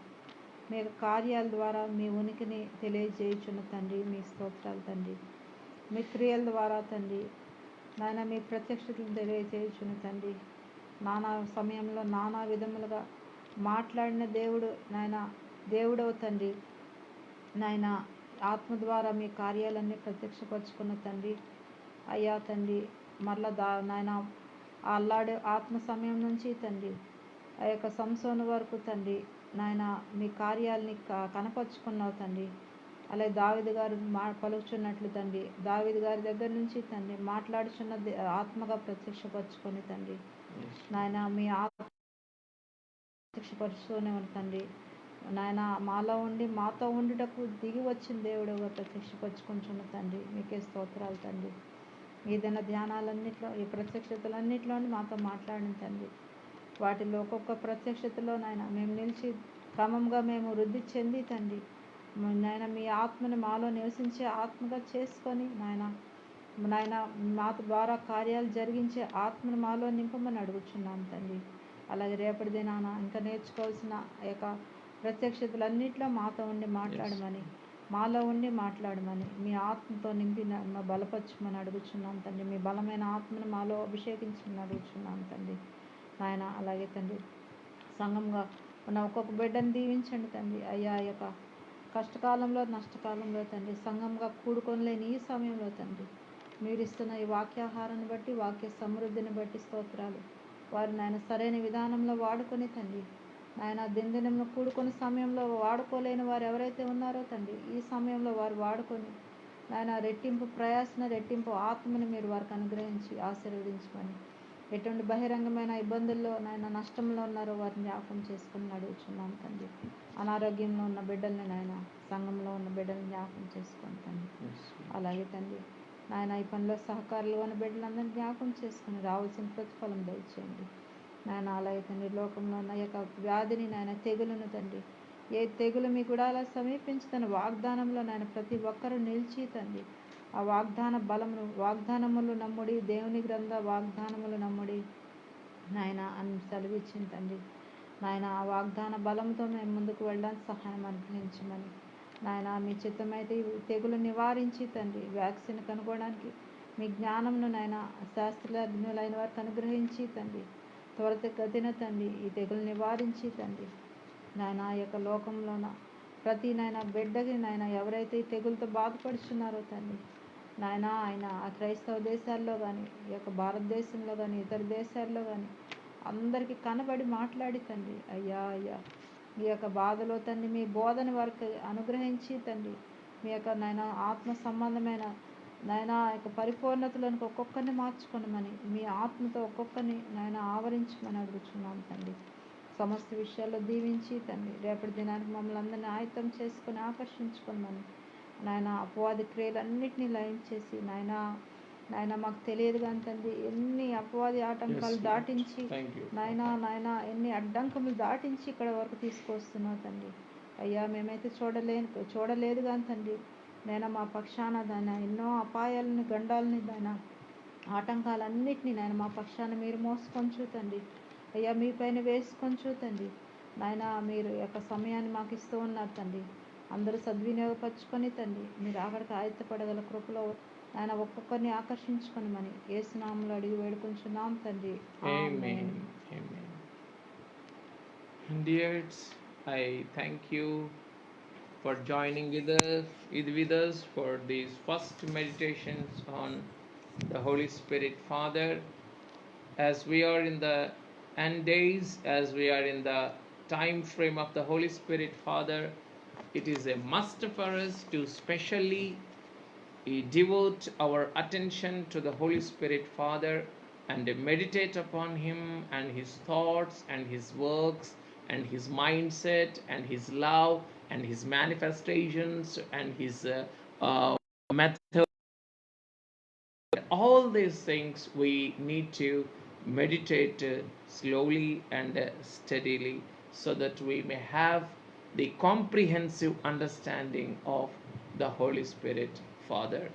B: మీ కార్యాల ద్వారా మీ ఉనికిని తెలియజేయుచున్న తండ్రి, మీ స్తోత్రాలు తండ్రి. మీ క్రియల ద్వారా తండ్రి నాయన మీ ప్రత్యక్షతను తెలియజేయుచున్న తండ్రి. నానా సమయంలో నానా విధములుగా మాట్లాడిన దేవుడు నాయన దేవుడవ తండ్రి. నాయన ఆత్మ ద్వారా మీ కార్యాలన్నీ ప్రత్యక్షపరుచుకున్న తండ్రి. అయ్యా తండ్రి మరలా నాయన అల్లాడే ఆత్మ సమయం నుంచి తండ్రి ఆ యొక్క సంసోను వరకు తండ్రి నాయన మీ కార్యాలని కనపరుచుకున్నావు తండ్రి. అలాగే దావీదు గారు పలుకుచున్నట్లు తండ్రి, దావీదు గారి దగ్గర నుంచి తండ్రి మాట్లాడుచున్న ఆత్మగా ప్రత్యక్షపరచుకొని తండ్రి నాయన మీ ఆత్మ ప్రత్యక్షపరుస్తూనే తండ్రి. నాయన మాలో ఉండి మాతో ఉండుటకు దిగి వచ్చిన దేవుడుగా ప్రత్యక్షపరచుకుంటున్న తండ్రి, మీకే స్తోత్రాలు తండ్రి. ఏదైనా ధ్యానాలన్నింటిలో ఈ ప్రత్యక్షతలన్నింటిలో మాతో మాట్లాడిన తండ్రి, వాటిలో ఒక్కొక్క ప్రత్యక్షతలో నాయన మేము నిలిచి క్రమంగా మేము వృద్ధి చెంది తండ్రి నాయన మీ ఆత్మని మాలో నివసించే ఆత్మగా చేసుకొని నాయన మా ద్వారా కార్యాలు జరిగించే ఆత్మను మాలో నింపమని అడుగుచున్నాం తండ్రి. అలాగే రేపటి దినాన ఇంకా నేర్చుకోవాల్సిన యొక్క ప్రత్యక్షతలన్నింటిలో మాతో ఉండి మాట్లాడమని, మాలో ఉండి మాట్లాడమని, మీ ఆత్మతో నింపి బలపరచమని అడుగుచున్నాం తండ్రి. మీ బలమైన ఆత్మను మాలో అభిషేకించమని అడుగుచున్నాం తండ్రి నాయన. అలాగే తండ్రి సంఘంగా ఉన్న ఒక్కొక్క బిడ్డను దీవించండి తండ్రి. అయ్యా యొక్క కష్టకాలంలో నష్టకాలంలో తండ్రి సంఘంగా కూడుకొని లేని ఈ సమయంలో తండ్రి మీరు ఇస్తున్న ఈ వాక్యాహారాన్ని బట్టి, వాక్య సమృద్ధిని బట్టి స్తోత్రాలు. వారు నాయన సరైన విధానంలో వాడుకొని తండ్రి నాయన దినదినంలో కూడుకున్న సమయంలో వాడుకోలేని వారు ఎవరైతే ఉన్నారో తండ్రి ఈ సమయంలో వారు వాడుకొని నాయన రెట్టింపు ప్రయాసన, రెట్టింపు ఆత్మని మీరు వారికి అనుగ్రహించి ఆశీర్వదించమని, ఎటువంటి బహిరంగమైన ఇబ్బందుల్లో నాయన నష్టంలో ఉన్నారో వారిని జ్ఞాపకం చేసుకుని అడుగుచున్నాం తండ్రి. అనారోగ్యంలో ఉన్న బిడ్డల్ని నాయన, సంఘంలో ఉన్న బిడ్డల్ని జ్ఞాపకం చేసుకుని తండ్రి. అలాగే తండ్రి నాయన ఈ పనిలో సహకారులు ఉన్న బిడ్డలందరినీ జ్ఞాపకం చేసుకుని రావాల్సిన ప్రతిఫలం దయచేయండి నాయన. అలాగే తండ్రి లోకంలో ఉన్న యొక్క వ్యాధిని నాయన, తెగులను తండ్రి, ఏ తెగులు మీ గుడాలా సమీపించుతున్న వాగ్దానంలో నాయన ప్రతి ఒక్కరూ నిలిచి తండ్రి ఆ వాగ్దాన బలమును, వాగ్దానములు నమ్ముడి, దేవుని గ్రంథ వాగ్దానములు నమ్ముడి నాయన అని సెలవిచ్చింది తండ్రి. నాయన ఆ వాగ్దాన బలంతో మేము ముందుకు వెళ్ళడానికి సహాయం అనుగ్రహించమని నాయన, మీ చిత్తమైతే తెగులు నివారించి తండ్రి వ్యాక్సిన్ కనుగొనడానికి మీ జ్ఞానంను నాయన శాస్త్రజ్ఞులైన వారికి అనుగ్రహించి తండ్రి త్వరితగతిన తండ్రి ఈ తెగులు నివారించి తండ్రి నాయన ఆ యొక్క లోకంలోన ప్రతి నాయన బిడ్డకి నాయన ఎవరైతే ఈ తెగులతో బాధపడుతున్నారో తండ్రి నాయన ఆయన ఆ క్రైస్తవ దేశాల్లో కానీ, ఈ యొక్క భారతదేశంలో కానీ, ఇతర దేశాల్లో కానీ అందరికీ కనబడి మాట్లాడి తండ్రి అయ్యా అయ్యా ఈ యొక్క బాధలో తండ్రి మీ బోధన వారికి అనుగ్రహించి తండ్రి మీ యొక్క నాయన ఆత్మ సంబంధమైన నాయన యొక్క పరిపూర్ణతలను ఒక్కొక్కరిని మార్చుకోనమని, మీ ఆత్మతో ఒక్కొక్కరిని నాయన ఆవరించమని అడుగుచున్నాం తండ్రి. సమస్త విషయాల్లో దీవించి తండ్రి రేపటి దినానికి మమ్మల్ని అందరినీ ఆయుతం చేసుకొని ఆకర్షించుకోమని నాయన అపవాది క్రియలన్నింటినీ లయం చేసి నాయన మాకు తెలియదు కానీ తండ్రి ఎన్ని అపవాది ఆటంకాలు దాటించి నాయన ఎన్ని అడ్డంకములు దాటించి ఇక్కడ వరకు తీసుకొస్తున్నావు తండ్రి. అయ్యా మేమైతే చూడలేదు కానీ తండ్రి నాయన మా పక్షాన దాని ఎన్నో అపాయాలని, గండాలని, దాని ఆటంకాలన్నింటినీ నాయన మా పక్షాన మీరు మోసుకొంచు తండ్రి. అయ్యా మీ పైన వేసుకొంచు తండ్రి నాయన. మీరు యొక్క సమయాన్ని మాకు ఇస్తూ ఉన్నారు తండ్రి. అందరూ సద్వినియోగపరచుకొని తండ్రి మీరు అక్కడికి ఆయత్తపడగల కృపలో ఆయన ఒక్కొక్కరిని ఆకర్షించుకొనమని యేసు నామములో అడిగి వేడుకొంచున్నాం తండ్రి.
A: Amen. Amen. Dears, I thank you for joining with us for these first meditations on the Holy Spirit Father. As we are in the end days, as we are in the time frame of the Holy Spirit Father, it is a must for us to specially devote our attention to the Holy Spirit Father and meditate upon Him and His thoughts and His works and His mindset and His love and His manifestations and His method. All these things we need to meditate slowly and steadily so that we may have the comprehensive understanding of the Holy Spirit, Father.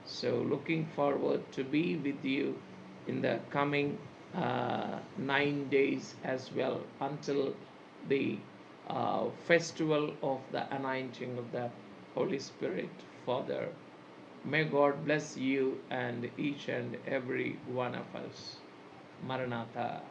A: So, looking forward to be with you in the coming 9 days as well, until the festival of the anointing of the Holy Spirit, Father. May God bless you and each and every one of us. Maranatha.